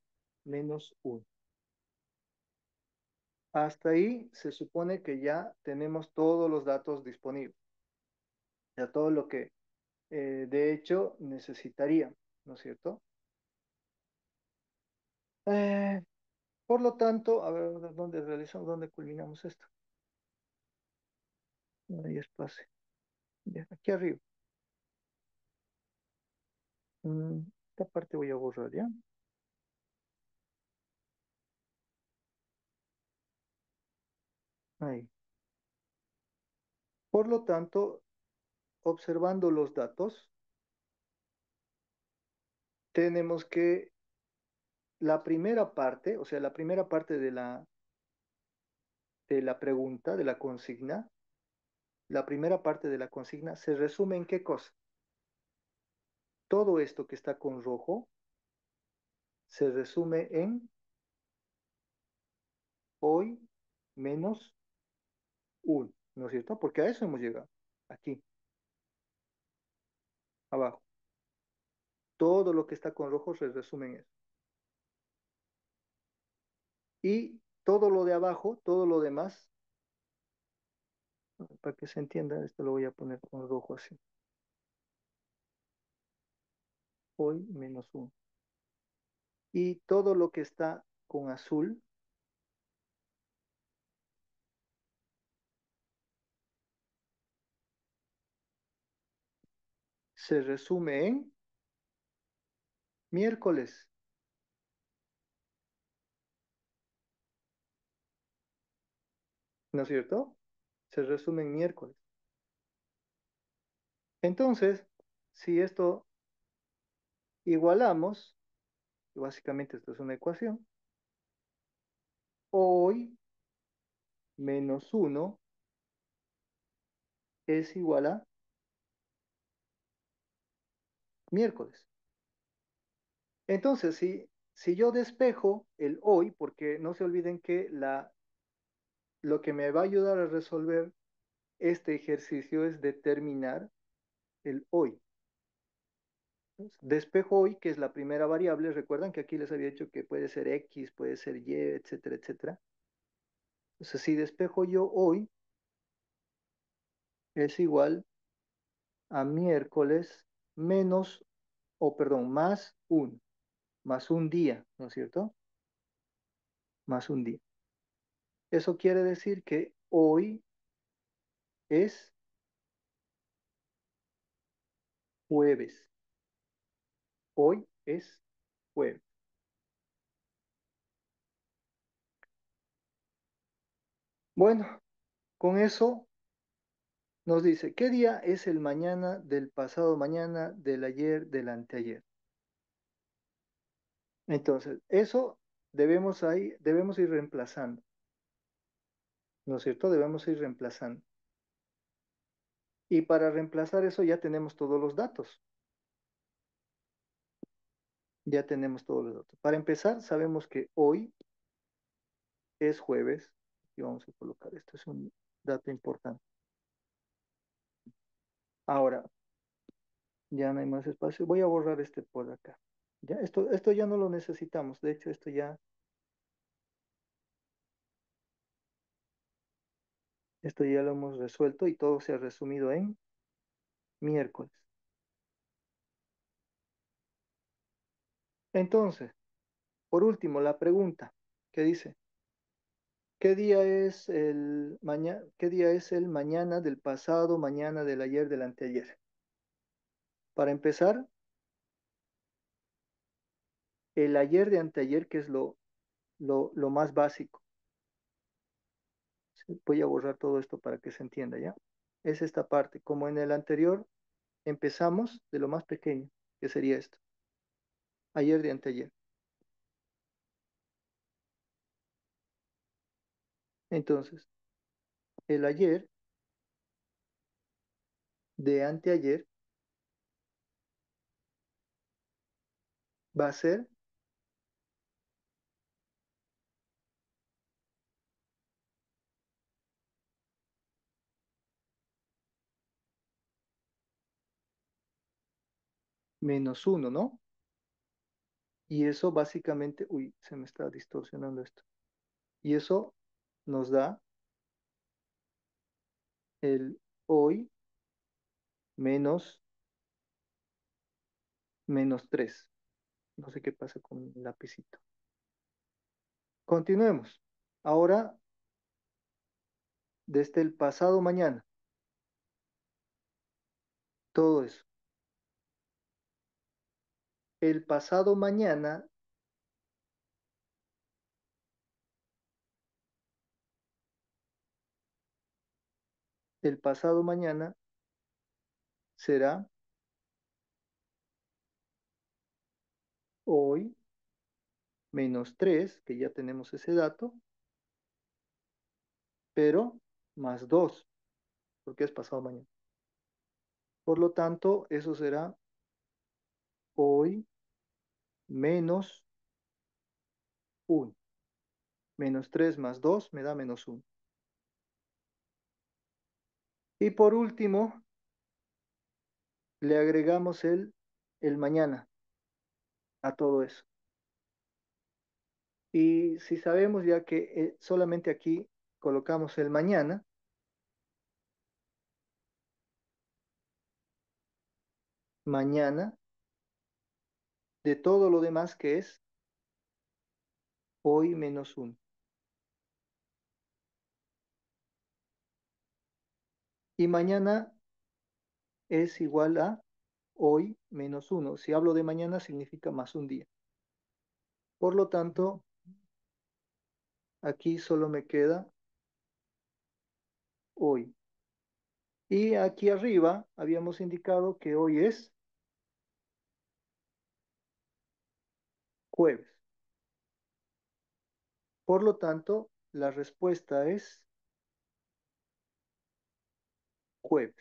-1. Hasta ahí se supone que ya tenemos todos los datos disponibles, ya todo lo que de hecho necesitaría, ¿no es cierto? Eh, por lo tanto, a ver, ¿dónde realizamos, dónde culminamos esto? No hay espacio. Ya, aquí arriba. Esta parte voy a borrar, ¿ya? Ahí. Por lo tanto, observando los datos, tenemos que la primera parte, o sea, la primera parte de la pregunta, de la consigna, la primera parte de la consigna se resume en qué cosa. Todo esto que está con rojo se resume en hoy menos 1, ¿no es cierto? Porque a eso hemos llegado, aquí, abajo. Todo lo que está con rojo se resume en eso. Y todo lo de abajo, todo lo demás, para que se entienda, esto lo voy a poner con rojo así. Hoy menos 1. Y todo lo que está con azul se resume en miércoles, ¿no es cierto? Se resume en miércoles. Entonces, si esto igualamos, y básicamente esto es una ecuación, hoy menos 1 es igual a miércoles. Entonces, si yo despejo el hoy, porque no se olviden que lo que me va a ayudar a resolver este ejercicio es determinar el hoy. Despejo hoy, que es la primera variable. Recuerdan que aquí les había dicho que puede ser X, puede ser Y, etcétera, etcétera. Entonces, si despejo yo hoy, es igual a miércoles menos, o perdón, más un día, ¿no es cierto? Más un día. Eso quiere decir que hoy es jueves. Hoy es jueves. Bueno, con eso nos dice, ¿qué día es el mañana del pasado mañana, del ayer, del anteayer? Entonces, eso debemos ir reemplazando, ¿no es cierto? Debemos ir reemplazando. Y para reemplazar eso ya tenemos todos los datos. Ya tenemos todos los datos. Para empezar, sabemos que hoy es jueves. Y vamos a colocar esto, es un dato importante. Ahora, ya no hay más espacio. Voy a borrar este por acá. Ya, esto ya no lo necesitamos. De hecho, esto ya lo hemos resuelto y todo se ha resumido en miércoles. Entonces, por último, la pregunta que dice, ¿qué día es el mañana del pasado, mañana del ayer, del anteayer? Para empezar, el ayer de anteayer, que es lo más básico. Voy a borrar todo esto para que se entienda, ¿ya? Es esta parte. Como en el anterior, empezamos de lo más pequeño, que sería esto. Ayer de anteayer. Entonces, el ayer de anteayer va a ser -1, ¿no? Y eso básicamente, uy, se me está distorsionando esto. Y eso nos da el hoy menos 3. No sé qué pasa con el lapicito. Continuemos. Ahora, desde el pasado mañana, todo eso. El pasado mañana, El pasado mañana será hoy menos 3, que ya tenemos ese dato, pero más 2, porque es pasado mañana. Por lo tanto, eso será hoy menos 1. Menos 3 más 2 me da menos 1. Y por último, le agregamos el mañana a todo eso. Y si sabemos ya que solamente aquí colocamos el mañana, mañana de todo lo demás que es hoy menos 1. Y mañana es igual a hoy menos 1. Si hablo de mañana significa más un día. Por lo tanto, aquí solo me queda hoy. Y aquí arriba habíamos indicado que hoy es jueves. Por lo tanto, la respuesta es jueves.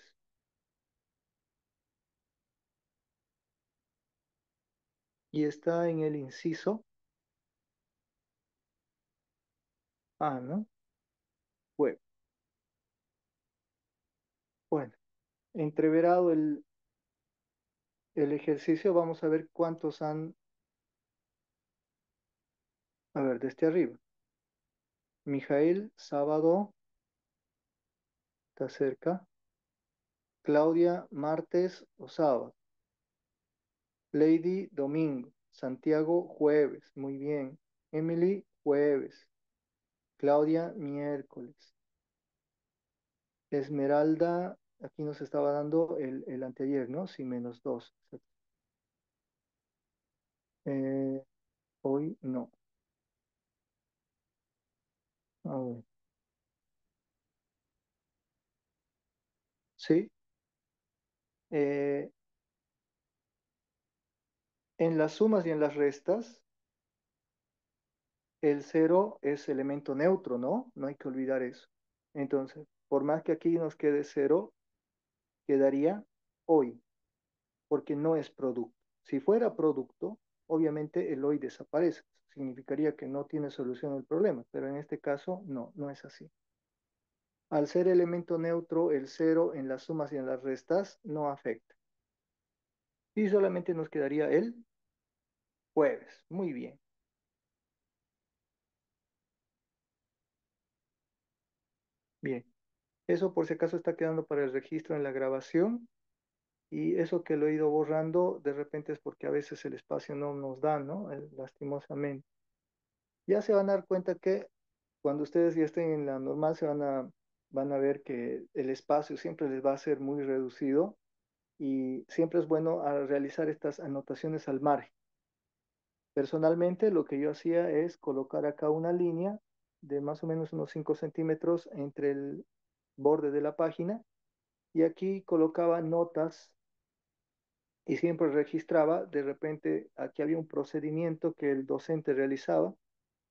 Y está en el inciso A, ¿no? Jueves. Bueno, entreverado el ejercicio, vamos a ver cuántos han, a ver, desde arriba. Mijael, sábado, está cerca. Claudia, martes o sábado. Lady, domingo. Santiago, jueves. Muy bien. Emily, jueves. Claudia, miércoles. Esmeralda, aquí nos estaba dando el anteayer, ¿no? Sí, menos 2. Eh, hoy no. A ver. Sí. eh, en las sumas y en las restas, el cero es elemento neutro, ¿no? No hay que olvidar eso. Entonces, por más que aquí nos quede cero, quedaría hoy, porque no es producto. Si fuera producto, obviamente el hoy desaparece. Significaría que no tiene solución el problema, pero en este caso no, no es así. Al ser elemento neutro, el cero en las sumas y en las restas no afecta. Y solamente nos quedaría el jueves. Muy bien. Bien. Eso por si acaso está quedando para el registro en la grabación. Y eso que lo he ido borrando, de repente es porque a veces el espacio no nos da, ¿no? Lastimosamente. Ya se van a dar cuenta que cuando ustedes ya estén en la normal van a ver que el espacio siempre les va a ser muy reducido y siempre es bueno realizar estas anotaciones al margen. Personalmente, lo que yo hacía es colocar acá una línea de más o menos unos 5 centímetros entre el borde de la página y aquí colocaba notas y siempre registraba, de repente aquí había un procedimiento que el docente realizaba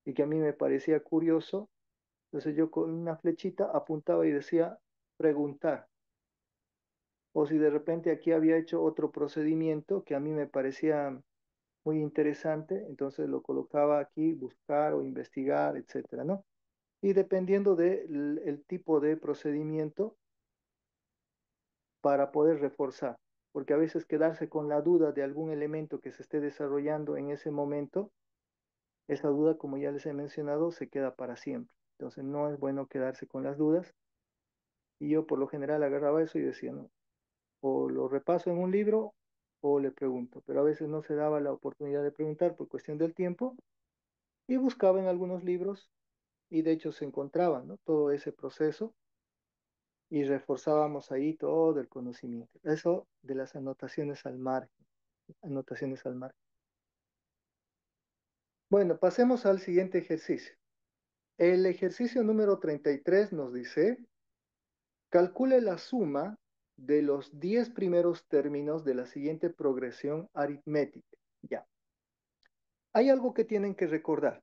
y que a mí me parecía curioso, entonces yo con una flechita apuntaba y decía preguntar, o si de repente aquí había hecho otro procedimiento que a mí me parecía muy interesante, entonces lo colocaba aquí, buscar o investigar, etcétera, ¿no? Y dependiendo del el tipo de procedimiento para poder reforzar, porque a veces quedarse con la duda de algún elemento que se esté desarrollando en ese momento, esa duda, como ya les he mencionado, se queda para siempre. Entonces no es bueno quedarse con las dudas. Y yo por lo general agarraba eso y decía, no, o lo repaso en un libro o le pregunto, pero a veces no se daba la oportunidad de preguntar por cuestión del tiempo y buscaba en algunos libros y de hecho se encontraba, ¿no? Todo ese proceso y reforzábamos ahí todo el conocimiento. Eso de las anotaciones al margen, anotaciones al margen. Bueno, pasemos al siguiente ejercicio. El ejercicio número 33 nos dice, Calcule la suma de los 10 primeros términos de la siguiente progresión aritmética. Ya. Hay algo que tienen que recordar.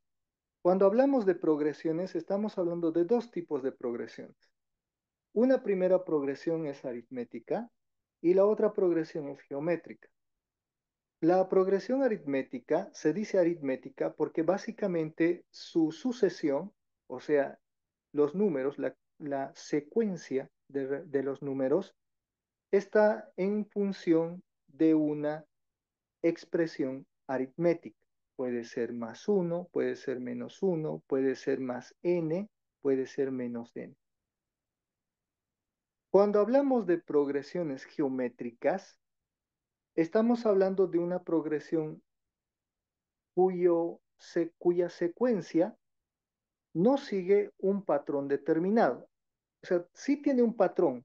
Cuando hablamos de progresiones, estamos hablando de dos tipos de progresiones. Una primera progresión es aritmética y la otra progresión es geométrica. La progresión aritmética se dice aritmética porque básicamente su sucesión, o sea, los números, la secuencia de los números, está en función de una expresión aritmética. Puede ser más uno, puede ser menos uno, puede ser más n, puede ser menos n. Cuando hablamos de progresiones geométricas, estamos hablando de una progresión cuya secuencia no sigue un patrón determinado. O sea, sí tiene un patrón,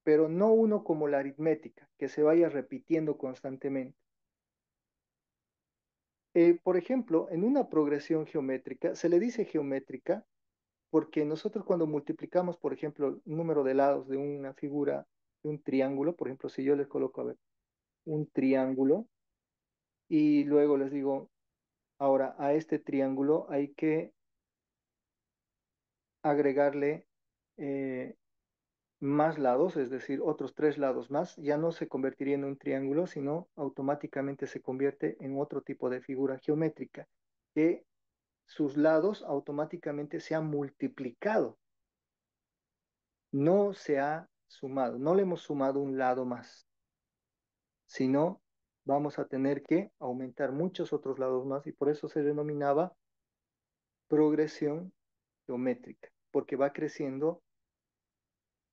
pero no uno como la aritmética, que se vaya repitiendo constantemente. Por ejemplo, en una progresión geométrica, se le dice geométrica porque nosotros cuando multiplicamos, por ejemplo, el número de lados de una figura, de un triángulo, por ejemplo, si yo les coloco, a ver, un triángulo y luego les digo, ahora a este triángulo hay que agregarle eh, más lados, es decir, otros tres lados más, ya no se convertiría en un triángulo, sino automáticamente se convierte en otro tipo de figura geométrica, que sus lados automáticamente se han multiplicado, no se ha sumado, no le hemos sumado un lado más, sino vamos a tener que aumentar muchos otros lados más y por eso se denominaba progresión geométrica, porque va creciendo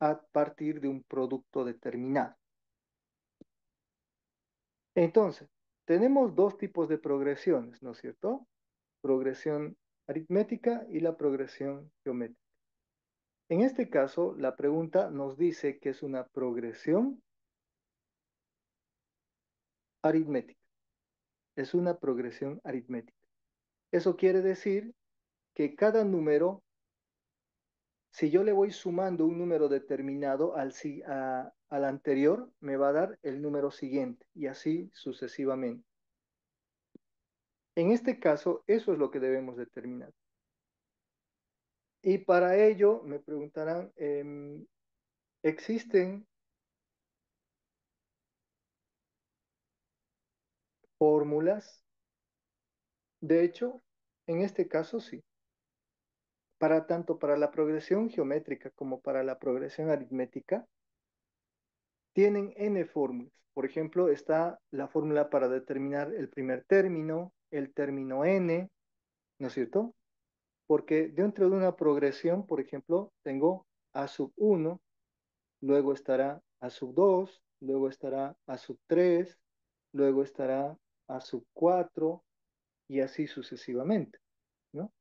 a partir de un producto determinado. Entonces, tenemos dos tipos de progresiones, ¿no es cierto? Progresión aritmética y la progresión geométrica. En este caso, la pregunta nos dice que es una progresión aritmética. Es una progresión aritmética. Eso quiere decir que cada número, si yo le voy sumando un número determinado al anterior, me va a dar el número siguiente y así sucesivamente. En este caso, eso es lo que debemos determinar. Y para ello me preguntarán, ¿existen fórmulas? De hecho, en este caso sí. Para tanto para la progresión geométrica como para la progresión aritmética, tienen n fórmulas. Por ejemplo, está la fórmula para determinar el primer término, el término n, ¿no es cierto? Porque dentro de una progresión, por ejemplo, tengo a sub 1, luego estará a sub 2, luego estará a sub 3, luego estará a sub 4 y así sucesivamente, ¿no?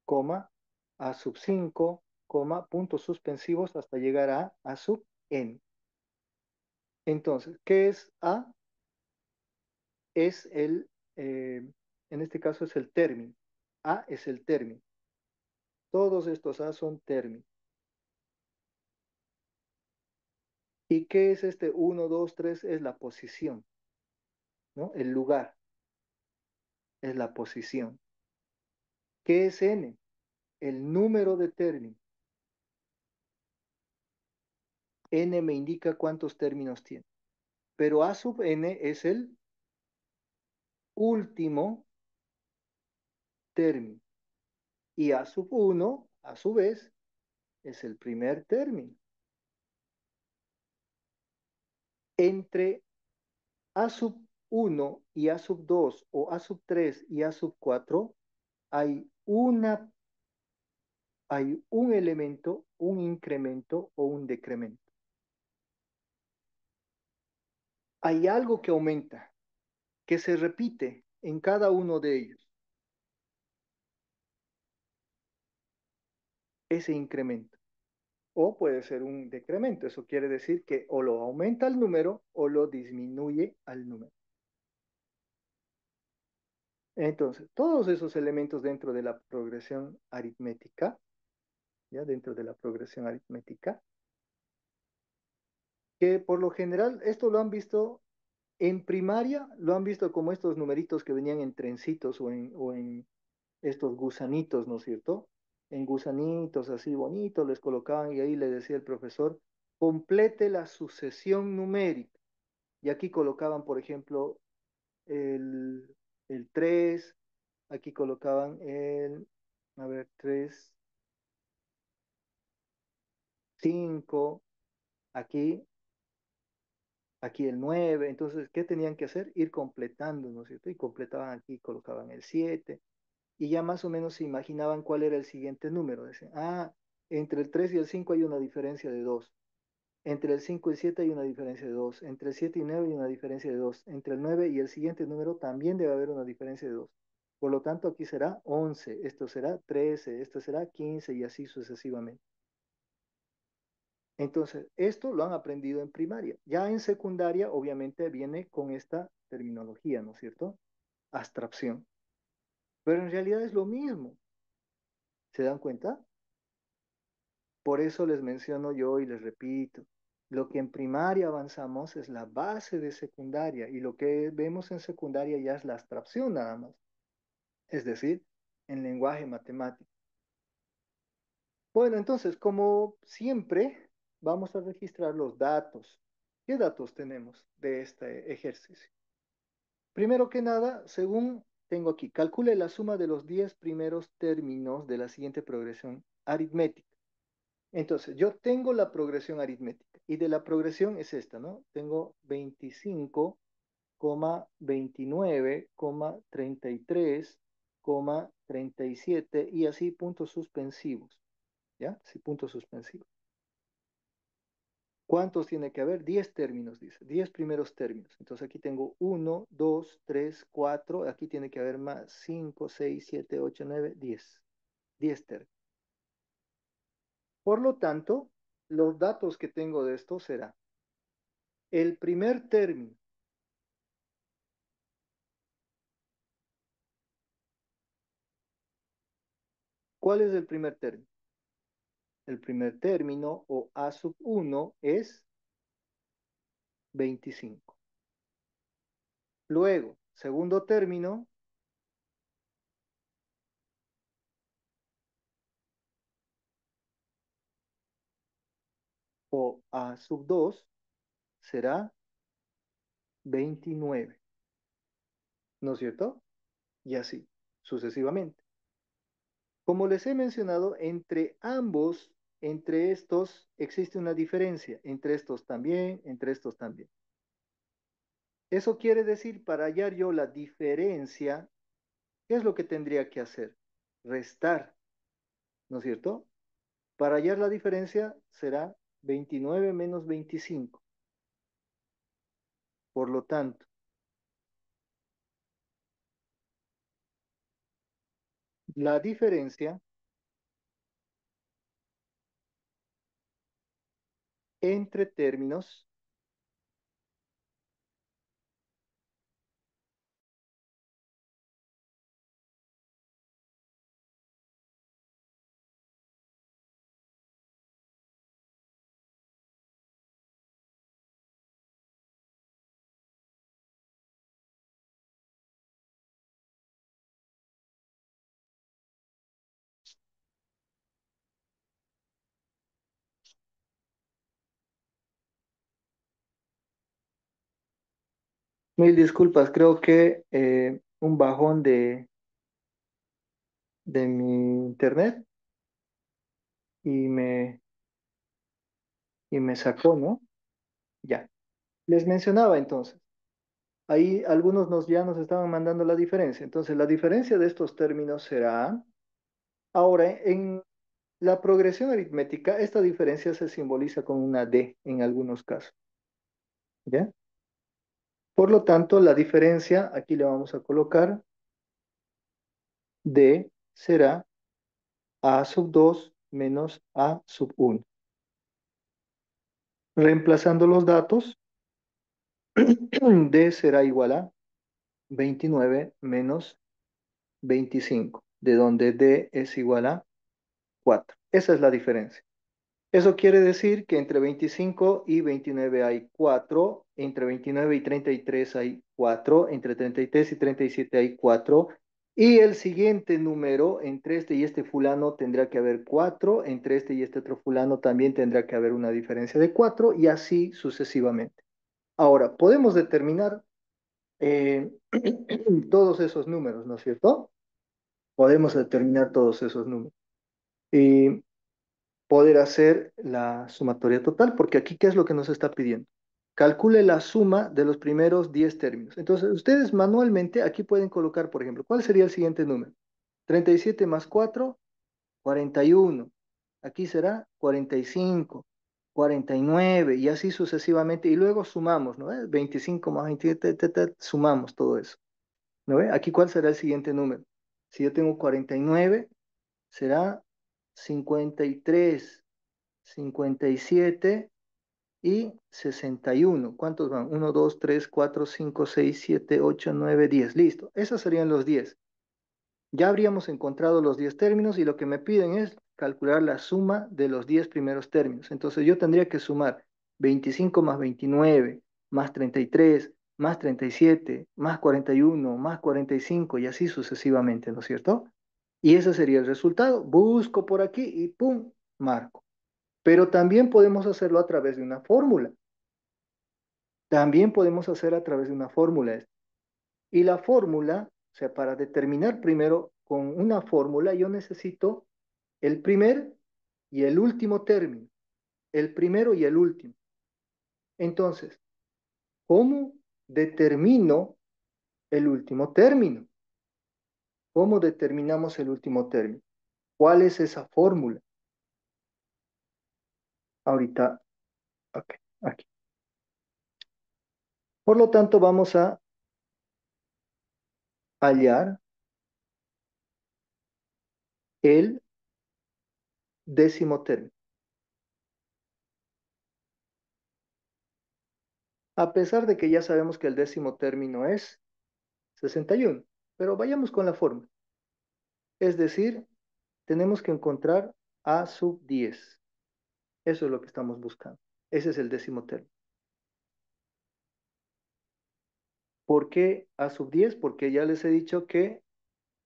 Coma, a sub 5, coma, puntos suspensivos hasta llegar a sub n. Entonces, ¿qué es a? Es en este caso es el término. A es el término. Todos estos a son términos. ¿Y qué es este uno, 2, 3? Es la posición, ¿no? El lugar es la posición. ¿Qué es n? El número de términos. N me indica cuántos términos tiene. Pero a sub n es el último término. Y a sub 1, a su vez, es el primer término. Entre a sub 1 y a sub 2 o a sub 3 y a sub 4 hay hay un elemento, un incremento o un decremento. Hay algo que aumenta, que se repite en cada uno de ellos, ese incremento. O puede ser un decremento, eso quiere decir que o lo aumenta el número o lo disminuye al número. Entonces, todos esos elementos dentro de la progresión aritmética, ¿ya? Dentro de la progresión aritmética, que por lo general esto lo han visto en primaria, lo han visto como estos numeritos que venían en trencitos o en estos gusanitos, ¿no es cierto? En gusanitos así bonitos les colocaban y ahí le decía el profesor, complete la sucesión numérica. Y aquí colocaban, por ejemplo, el, el 3, aquí colocaban a ver, 3, 5, aquí, aquí el 9. Entonces, ¿qué tenían que hacer? Ir completando, ¿no es cierto? Y completaban aquí, colocaban el 7 y ya más o menos se imaginaban cuál era el siguiente número. Decían, entre el 3 y el 5 hay una diferencia de 2. Entre el 5 y 7 hay una diferencia de 2. Entre el 7 y 9 hay una diferencia de 2. Entre el 9 y el siguiente número también debe haber una diferencia de 2. Por lo tanto, aquí será 11, esto será 13, esto será 15 y así sucesivamente. Entonces, esto lo han aprendido en primaria. Ya en secundaria, obviamente, viene con esta terminología, ¿no es cierto? Abstracción. Pero en realidad es lo mismo. ¿Se dan cuenta? Por eso les menciono yo y les repito, lo que en primaria avanzamos es la base de secundaria y lo que vemos en secundaria ya es la abstracción nada más, es decir, en lenguaje matemático. Bueno, entonces, como siempre, vamos a registrar los datos. ¿Qué datos tenemos de este ejercicio? Primero que nada, según tengo aquí, calcule la suma de los 10 primeros términos de la siguiente progresión aritmética. Entonces, yo tengo la progresión aritmética y de la progresión es esta, ¿no? Tengo 25,29,33,37 y así puntos suspensivos, ¿ya? Sí, puntos suspensivos. ¿Cuántos tiene que haber? 10 términos, dice, 10 primeros términos. Entonces aquí tengo uno, 2, 3, 4. Aquí tiene que haber más 5, 6, 7, 8, 9, 10. 10 términos. Por lo tanto, los datos que tengo de esto será el primer término. ¿Cuál es el primer término? El primer término o A sub 1 es 25. Luego, segundo término o A sub 2 será 29, ¿no es cierto? Y así, sucesivamente. Como les he mencionado, entre ambos, entre estos, existe una diferencia. Entre estos también, entre estos también. Eso quiere decir, para hallar yo la diferencia, ¿qué es lo que tendría que hacer? Restar, ¿no es cierto? Para hallar la diferencia será 29 menos 25. Por lo tanto, la diferencia entre términos mil disculpas, creo que un bajón de mi internet y me sacó, ¿no? Ya. Les mencionaba entonces, ahí algunos ya nos estaban mandando la diferencia. Entonces, la diferencia de estos términos será, ahora, en la progresión aritmética, esta diferencia se simboliza con una D en algunos casos, ¿ya? Por lo tanto, la diferencia, aquí le vamos a colocar, D será A sub 2 menos A sub 1. Reemplazando los datos, D será igual a 29 menos 25, de donde D es igual a 4. Esa es la diferencia. Eso quiere decir que entre 25 y 29 hay 4, entre 29 y 33 hay 4, entre 33 y 37 hay 4, y el siguiente número, entre este y este fulano tendrá que haber 4, entre este y este otro fulano también tendrá que haber una diferencia de 4, y así sucesivamente. Ahora, podemos determinar eh, todos esos números, ¿no es cierto? Podemos determinar todos esos números. Y poder hacer la sumatoria total, porque aquí, ¿qué es lo que nos está pidiendo? Calcule la suma de los primeros 10 términos. Entonces, ustedes manualmente aquí pueden colocar, por ejemplo, ¿cuál sería el siguiente número? 37 más 4, 41. Aquí será 45, 49 y así sucesivamente. Y luego sumamos, ¿no? 25 más 27, sumamos todo eso. ¿No ve? Aquí, ¿cuál será el siguiente número? Si yo tengo 49, será 53, 57 y 61. ¿Cuántos van? Uno, 2, 3, 4, 5, 6, 7, 8, 9, 10. Listo. Esos serían los 10. Ya habríamos encontrado los 10 términos y lo que me piden es calcular la suma de los 10 primeros términos. Entonces yo tendría que sumar 25 más 29, más 33, más 37, más 41, más 45 y así sucesivamente, ¿no es cierto? Y ese sería el resultado. Busco por aquí y ¡pum! Marco. Pero también podemos hacerlo a través de una fórmula. También podemos hacer a través de una fórmula esto. Y la fórmula, o sea, para determinar primero con una fórmula, yo necesito el primer y el último término. El primero y el último. Entonces, ¿cómo determino el último término? ¿Cómo determinamos el último término? ¿Cuál es esa fórmula? Ahorita, ok, aquí. Por lo tanto, vamos a hallar el décimo término. A pesar de que ya sabemos que el décimo término es 61, pero vayamos con la fórmula. Es decir, tenemos que encontrar A sub 10. Eso es lo que estamos buscando. Ese es el décimo término. ¿Por qué A sub 10? Porque ya les he dicho que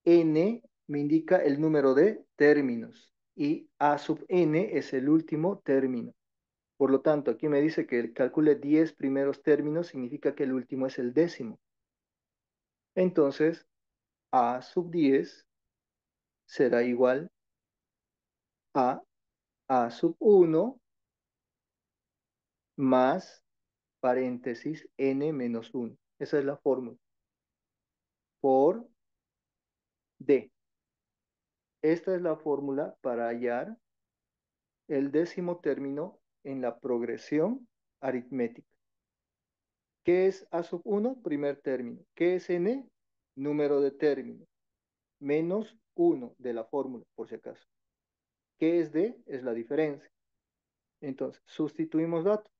N me indica el número de términos y A sub N es el último término. Por lo tanto, aquí me dice que calcule 10 primeros términos, significa que el último es el décimo. Entonces, A sub 10 será igual a A sub 1 más paréntesis n menos 1. Esa es la fórmula. Por D. Esta es la fórmula para hallar el décimo término en la progresión aritmética. ¿Qué es A sub 1? Primer término. ¿Qué es n? Número de términos. Menos 1 de la fórmula, por si acaso. ¿Qué es D? Es la diferencia. Entonces, sustituimos datos.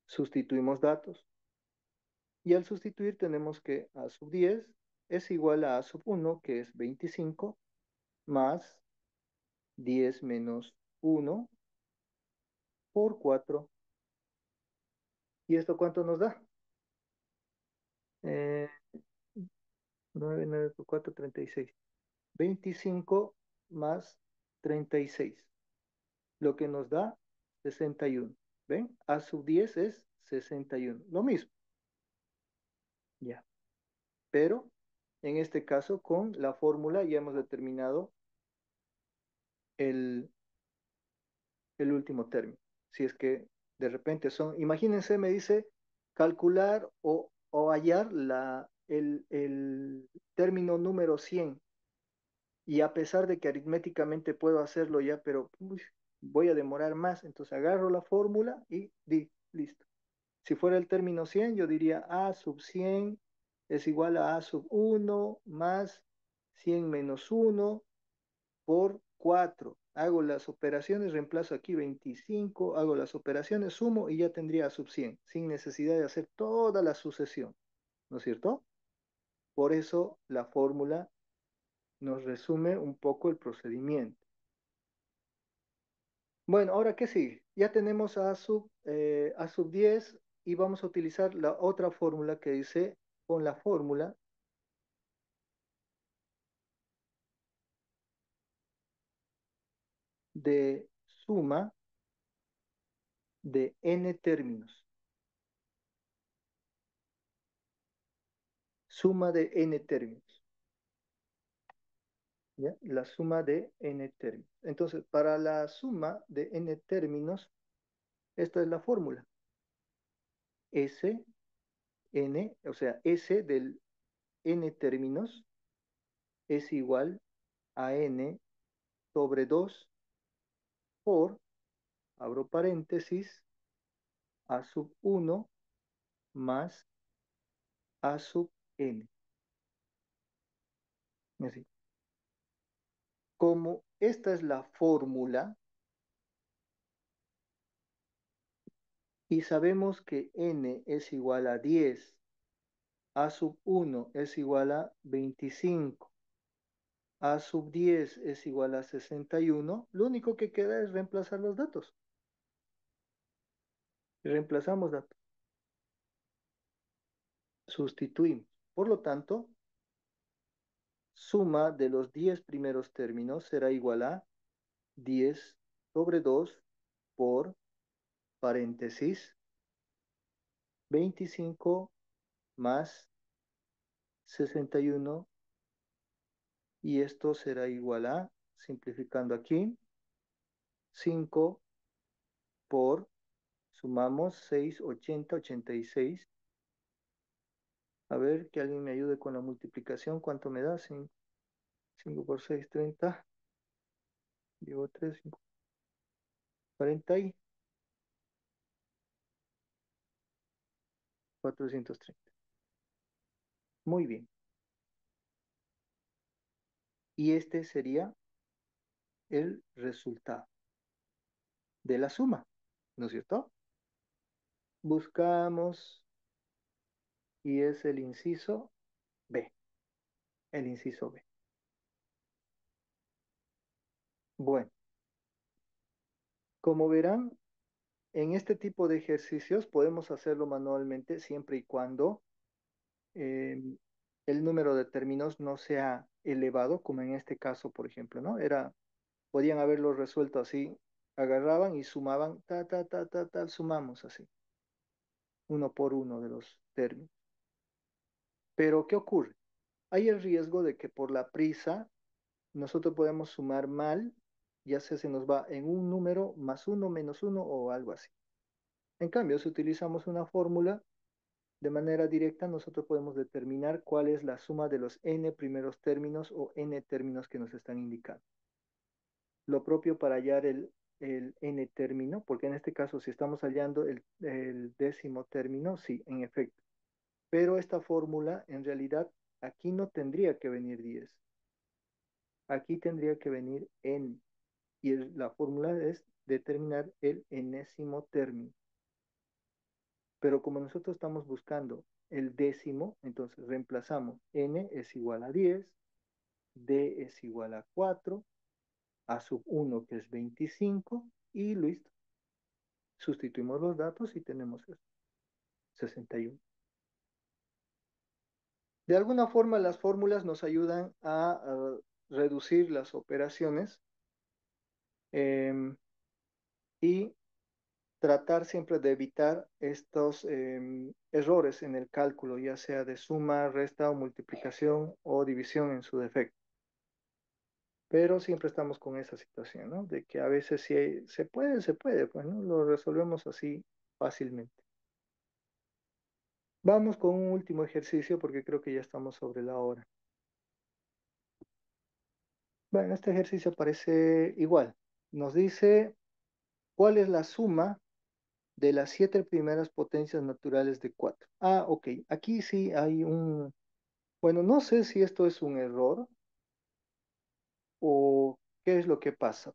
Sustituimos datos. Y al sustituir tenemos que A sub 10 es igual a sub 1, que es 25, más 10 menos 1 por 4. ¿Y esto cuánto nos da? 9, 9 por 4, 36. 25 más 36, lo que nos da 61. ¿Ven? A sub 10 es 61. Lo mismo. Ya. Pero en este caso con la fórmula ya hemos determinado el, el último término. Si es que de repente son, imagínense, me dice calcular o hallar el término número 100 y a pesar de que aritméticamente puedo hacerlo ya, pero uy, voy a demorar más, entonces agarro la fórmula y listo. Si fuera el término 100 yo diría A sub 100 es igual a A sub 1 más 100 menos 1 por 4. Hago las operaciones, reemplazo aquí 25, hago las operaciones, sumo y ya tendría A sub 100, sin necesidad de hacer toda la sucesión, ¿no es cierto? Por eso la fórmula nos resume un poco el procedimiento. Bueno, ahora, ¿qué sigue? Ya tenemos a sub 10 y vamos a utilizar la otra fórmula que dice, con la fórmula de suma de n términos. Suma de n términos. ¿Ya? La suma de n términos. Entonces, para la suma de n términos, esta es la fórmula. S, n, o sea, S del n términos es igual a n sobre 2 por, abro paréntesis, a sub 1 más a sub n. Así. Como esta es la fórmula y sabemos que n es igual a 10, a sub 1 es igual a 25, a sub 10 es igual a 61, lo único que queda es reemplazar los datos. Reemplazamos datos, sustituimos. Por lo tanto, suma de los 10 primeros términos será igual a 10 sobre 2 por paréntesis 25 más 61 y esto será igual a, simplificando aquí, 5 por, sumamos 6, 80, 86. A ver, que alguien me ayude con la multiplicación. ¿Cuánto me da? 5 por 6, 30. Llevo 3, 5, 40 y 430. Muy bien. Y este sería el resultado de la suma, ¿no es cierto? Buscamos y es el inciso B. El inciso B. Bueno, como verán, en este tipo de ejercicios podemos hacerlo manualmente siempre y cuando eh, el número de términos no sea elevado, como en este caso, por ejemplo, ¿no? Podían haberlo resuelto así, agarraban y sumaban, sumamos así, uno por uno de los términos. Pero, ¿qué ocurre? Hay el riesgo de que por la prisa nosotros podemos sumar mal, ya sea se nos va en un número más uno, menos uno o algo así. En cambio, si utilizamos una fórmula, de manera directa nosotros podemos determinar cuál es la suma de los n primeros términos o n términos que nos están indicando. Lo propio para hallar el n término, porque en este caso si estamos hallando el décimo término, sí, en efecto. Pero esta fórmula en realidad aquí no tendría que venir 10. Aquí tendría que venir n. Y la fórmula es determinar el enésimo término. Pero como nosotros estamos buscando el décimo, entonces reemplazamos n es igual a 10, d es igual a 4, a sub 1 que es 25 y listo. Sustituimos los datos y tenemos esto, 61. De alguna forma las fórmulas nos ayudan a reducir las operaciones y tratar siempre de evitar estos errores en el cálculo, ya sea de suma, resta o multiplicación o división en su defecto. Pero siempre estamos con esa situación, ¿no? De que a veces si se puede, pues, ¿no? Lo resolvemos así fácilmente. Vamos con un último ejercicio porque creo que ya estamos sobre la hora. Bueno, este ejercicio parece igual. Nos dice cuál es la suma de las 7 primeras potencias naturales de 4. Ah, ok. Aquí sí hay un... Bueno, no sé si esto es un error o qué es lo que pasa.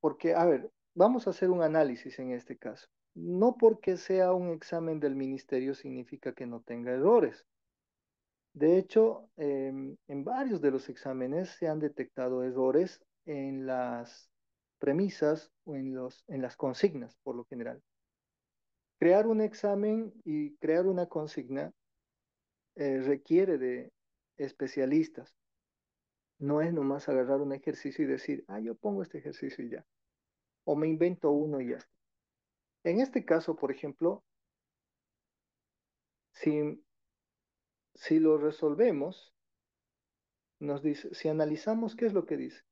Porque, a ver, vamos a hacer un análisis en este caso. No porque sea un examen del ministerio significa que no tenga errores. De hecho, en varios de los exámenes se han detectado errores en las premisas o en las consignas, por lo general. Crear un examen y crear una consigna requiere de especialistas. No es nomás agarrar un ejercicio y decir, ah, yo pongo este ejercicio y ya. O me invento uno y ya está. En este caso, por ejemplo, si, si lo resolvemos, nos dice, si analizamos, ¿qué es lo que dice?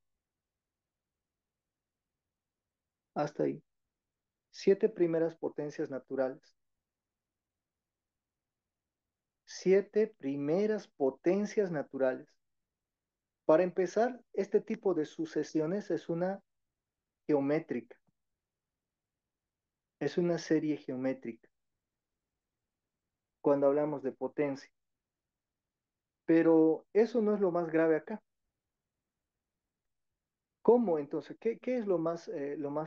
Hasta ahí. Siete primeras potencias naturales. Siete primeras potencias naturales. Para empezar, este tipo de sucesiones es una geométrica, es una serie geométrica cuando hablamos de potencia. Pero eso no es lo más grave acá. ¿Cómo entonces? ¿Qué es lo más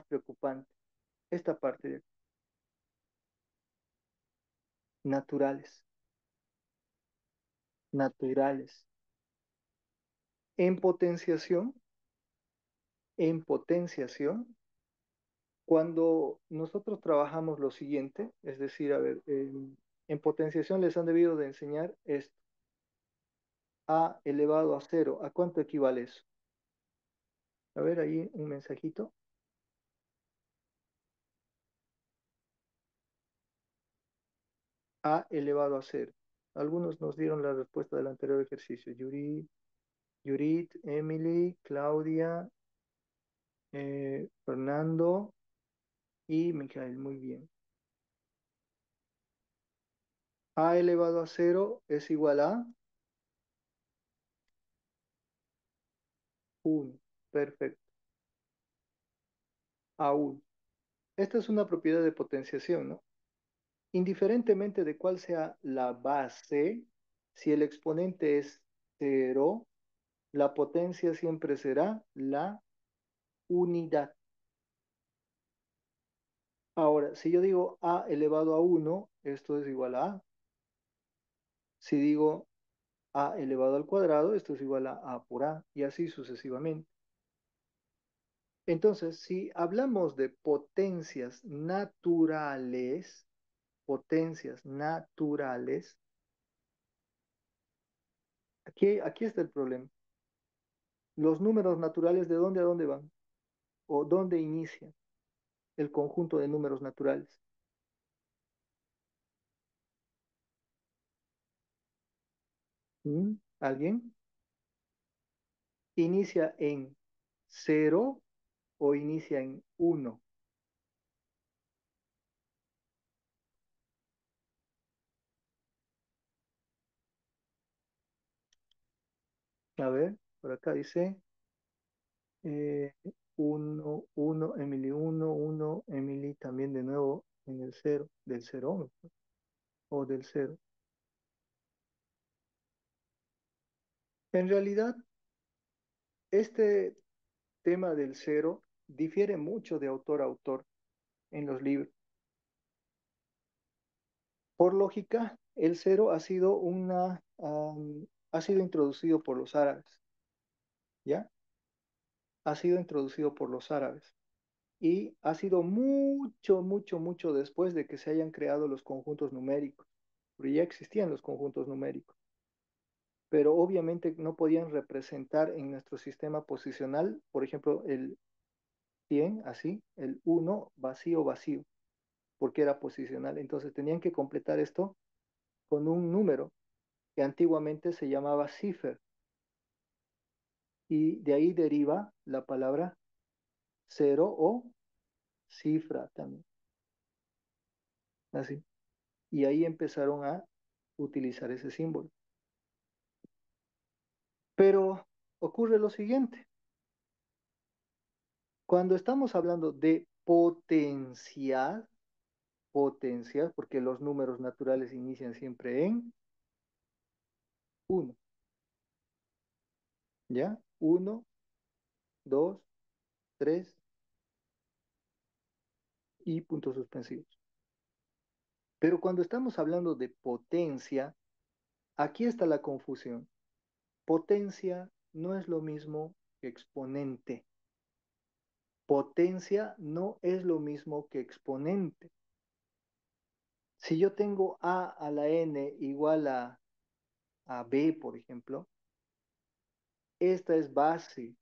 preocupante? Esta parte de naturales, naturales. En potenciación, en potenciación, cuando nosotros trabajamos lo siguiente, es decir, a ver, en potenciación les han debido de enseñar esto, a elevado a cero. ¿A cuánto equivale eso? A ver, ahí un mensajito. A elevado a cero. Algunos nos dieron la respuesta del anterior ejercicio. Yurit, Emily, Claudia, Fernando y Mijael. Muy bien. A elevado a cero es igual a uno. Perfecto. A uno. Esta es una propiedad de potenciación, ¿no? Indiferentemente de cuál sea la base, si el exponente es cero, la potencia siempre será la unidad. Ahora, si yo digo a elevado a uno, esto es igual a A. Si digo a elevado al cuadrado, esto es igual a por A, y así sucesivamente. Entonces, si hablamos de potencias naturales, aquí está el problema. Los números naturales, ¿de dónde a dónde van? ¿O dónde inicia el conjunto de números naturales? ¿Alguien? ¿Inicia en cero o inicia en uno? A ver, por acá dice eh, 1, Emily uno, Emily también de nuevo en el cero, del cero o del cero. En realidad, este tema del cero difiere mucho de autor a autor en los libros. Por lógica, el cero ha sido introducido por los árabes, ¿ya? Ha sido introducido por los árabes y ha sido mucho, mucho, mucho después de que se hayan creado los conjuntos numéricos, porque ya existían los conjuntos numéricos, pero obviamente no podían representar en nuestro sistema posicional, por ejemplo, el 100, así, el uno vacío, vacío, porque era posicional. Entonces tenían que completar esto con un número que antiguamente se llamaba cifra y de ahí deriva la palabra cero o cifra también, así. Y ahí empezaron a utilizar ese símbolo. Pero ocurre lo siguiente, cuando estamos hablando de potencial, porque los números naturales inician siempre en uno, ¿ya? Uno, dos, tres y puntos suspensivos. Pero cuando estamos hablando de potencia, Aquí está la confusión. Potencia no es lo mismo que exponente. Potencia no es lo mismo que exponente. Si yo tengo a la n igual a b, por ejemplo, esta es base,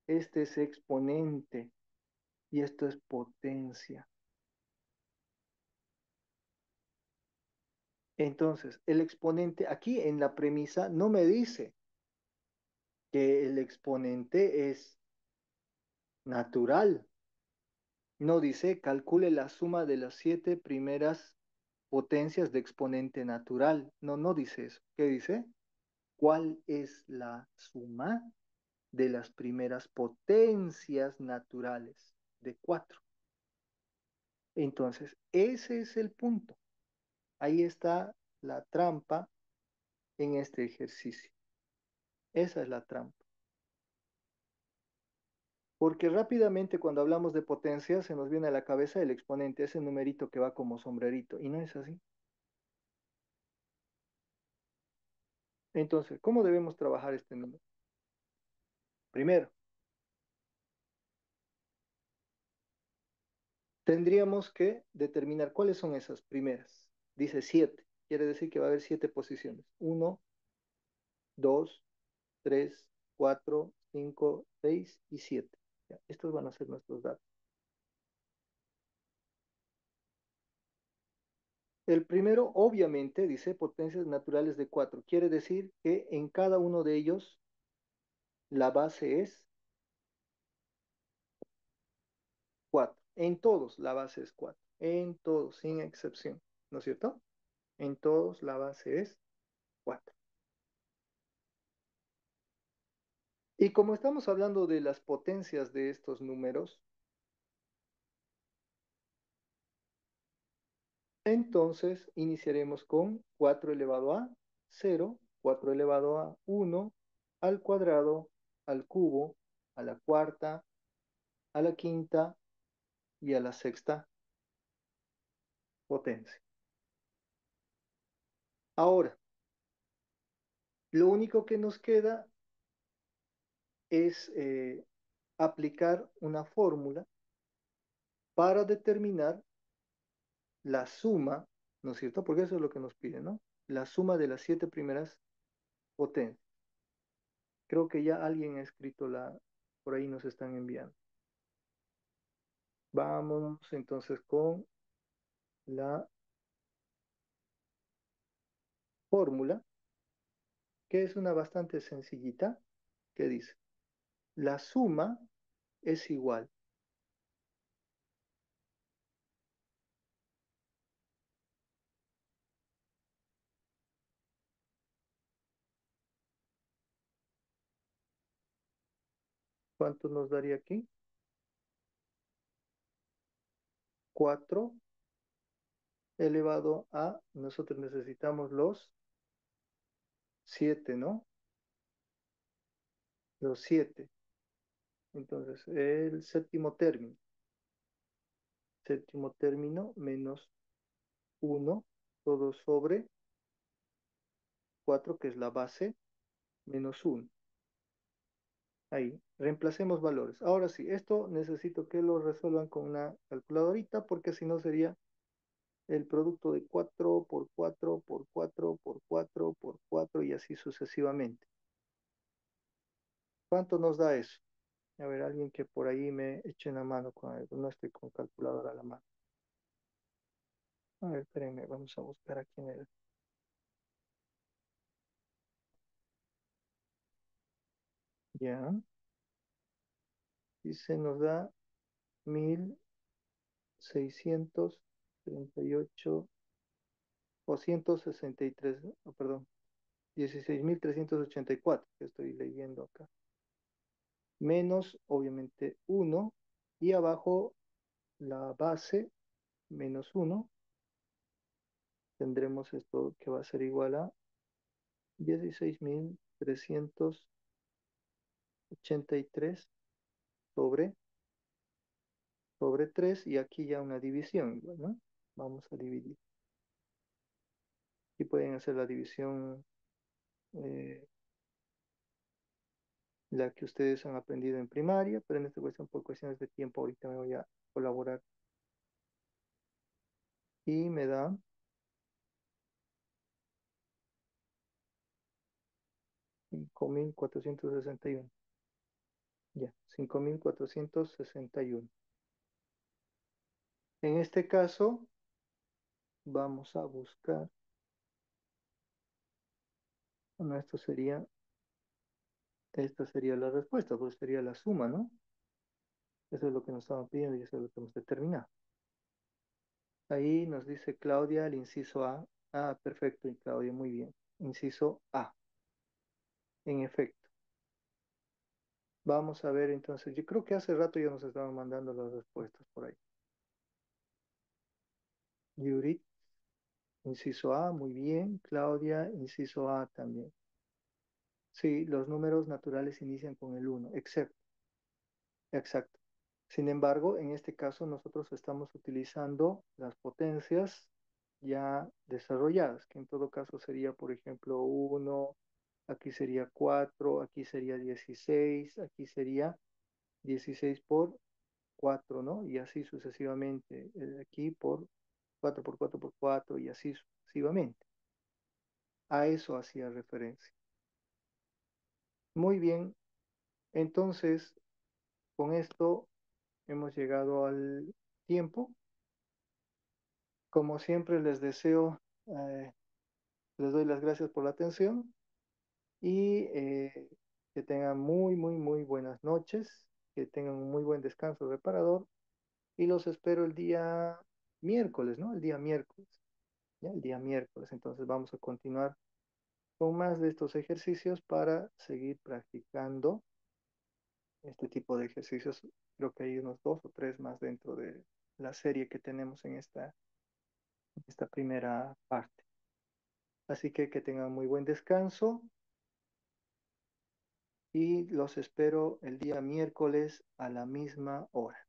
este es exponente y esto es potencia. Entonces, el exponente aquí en la premisa no me dice que el exponente es natural. No dice calcule la suma de las siete primeras potencias de exponente natural. No, no dice eso. ¿Qué dice? ¿Cuál es la suma de las primeras potencias naturales de 4? Entonces, ese es el punto. Ahí está la trampa en este ejercicio. Esa es la trampa. Porque rápidamente cuando hablamos de potencia se nos viene a la cabeza el exponente, ese numerito que va como sombrerito, y no es así. Entonces, ¿cómo debemos trabajar este número? Primero, tendríamos que determinar cuáles son esas primeras. Dice 7, quiere decir que va a haber 7 posiciones. Uno, 2, 3, 4, 5, 6 y 7. Ya, estos van a ser nuestros datos. El primero, obviamente, dice potencias naturales de 4. Quiere decir que en cada uno de ellos la base es 4. En todos la base es 4. En todos, sin excepción. ¿No es cierto? En todos la base es 4. Y como estamos hablando de las potencias de estos números, entonces iniciaremos con 4 elevado a 0, 4 elevado a 1, al cuadrado, al cubo, a la cuarta, a la quinta y a la sexta potencia. Ahora, lo único que nos queda es aplicar una fórmula para determinar la suma, ¿no es cierto? Porque eso es lo que nos pide, ¿no? La suma de las siete primeras potencias. Creo que ya alguien ha escrito por ahí nos están enviando. Vamos entonces con la fórmula, que es una bastante sencillita, que dice, la suma es igual. ¿Cuánto nos daría aquí? 4 elevado a, nosotros necesitamos los 7, ¿no? Los 7. Entonces, el séptimo término menos 1 todo sobre 4 que es la base, menos 1. Ahí, reemplacemos valores. Ahora sí, esto necesito que lo resuelvan con una calculadorita, porque si no sería el producto de 4 por 4 por 4 por 4 por 4 y así sucesivamente. ¿Cuánto nos da eso? A ver, alguien que por ahí me eche una mano con algo. No estoy con calculadora a la mano. A ver, espérenme, vamos a buscar aquí en el... Ya, dice, nos da 1638 o 163, oh, perdón, 16.384 que estoy leyendo acá. Menos, obviamente, 1 y abajo la base menos 1. Tendremos esto que va a ser igual a 16.383 sobre, sobre 3 y aquí ya una división igual, ¿no? Vamos a dividir. Y pueden hacer la división, eh, la que ustedes han aprendido en primaria, pero en esta cuestión, por cuestiones de tiempo, ahorita me voy a colaborar. Y me da 5.461. Ya, 5.461. En este caso, vamos a buscar, bueno, esta sería la respuesta, pues sería la suma, ¿no? Eso es lo que nos estaban pidiendo y eso es lo que hemos determinado. Ahí nos dice Claudia, el inciso A. Ah, perfecto, y Claudia, muy bien. Inciso A, en efecto. Vamos a ver entonces, yo creo que hace rato ya nos estaban mandando las respuestas por ahí. Yuri, inciso A, muy bien. Claudia, inciso A también. Sí, los números naturales inician con el uno, excepto, exacto. Sin embargo, en este caso nosotros estamos utilizando las potencias ya desarrolladas, que en todo caso sería, por ejemplo, uno, aquí sería 4, aquí sería 16, aquí sería 16 por 4, ¿no? Y así sucesivamente. Aquí por 4 por 4 por 4 y así sucesivamente. A eso hacía referencia. Muy bien, entonces con esto hemos llegado al tiempo. Como siempre les deseo, les doy las gracias por la atención y que tengan muy, muy, muy buenas noches, que tengan un muy buen descanso reparador y los espero el día miércoles, ¿no? El día miércoles, ¿ya? El día miércoles. Entonces vamos a continuar con más de estos ejercicios para seguir practicando este tipo de ejercicios. Creo que hay unos dos o tres más dentro de la serie que tenemos en esta primera parte. Así que tengan muy buen descanso y los espero el día miércoles a la misma hora.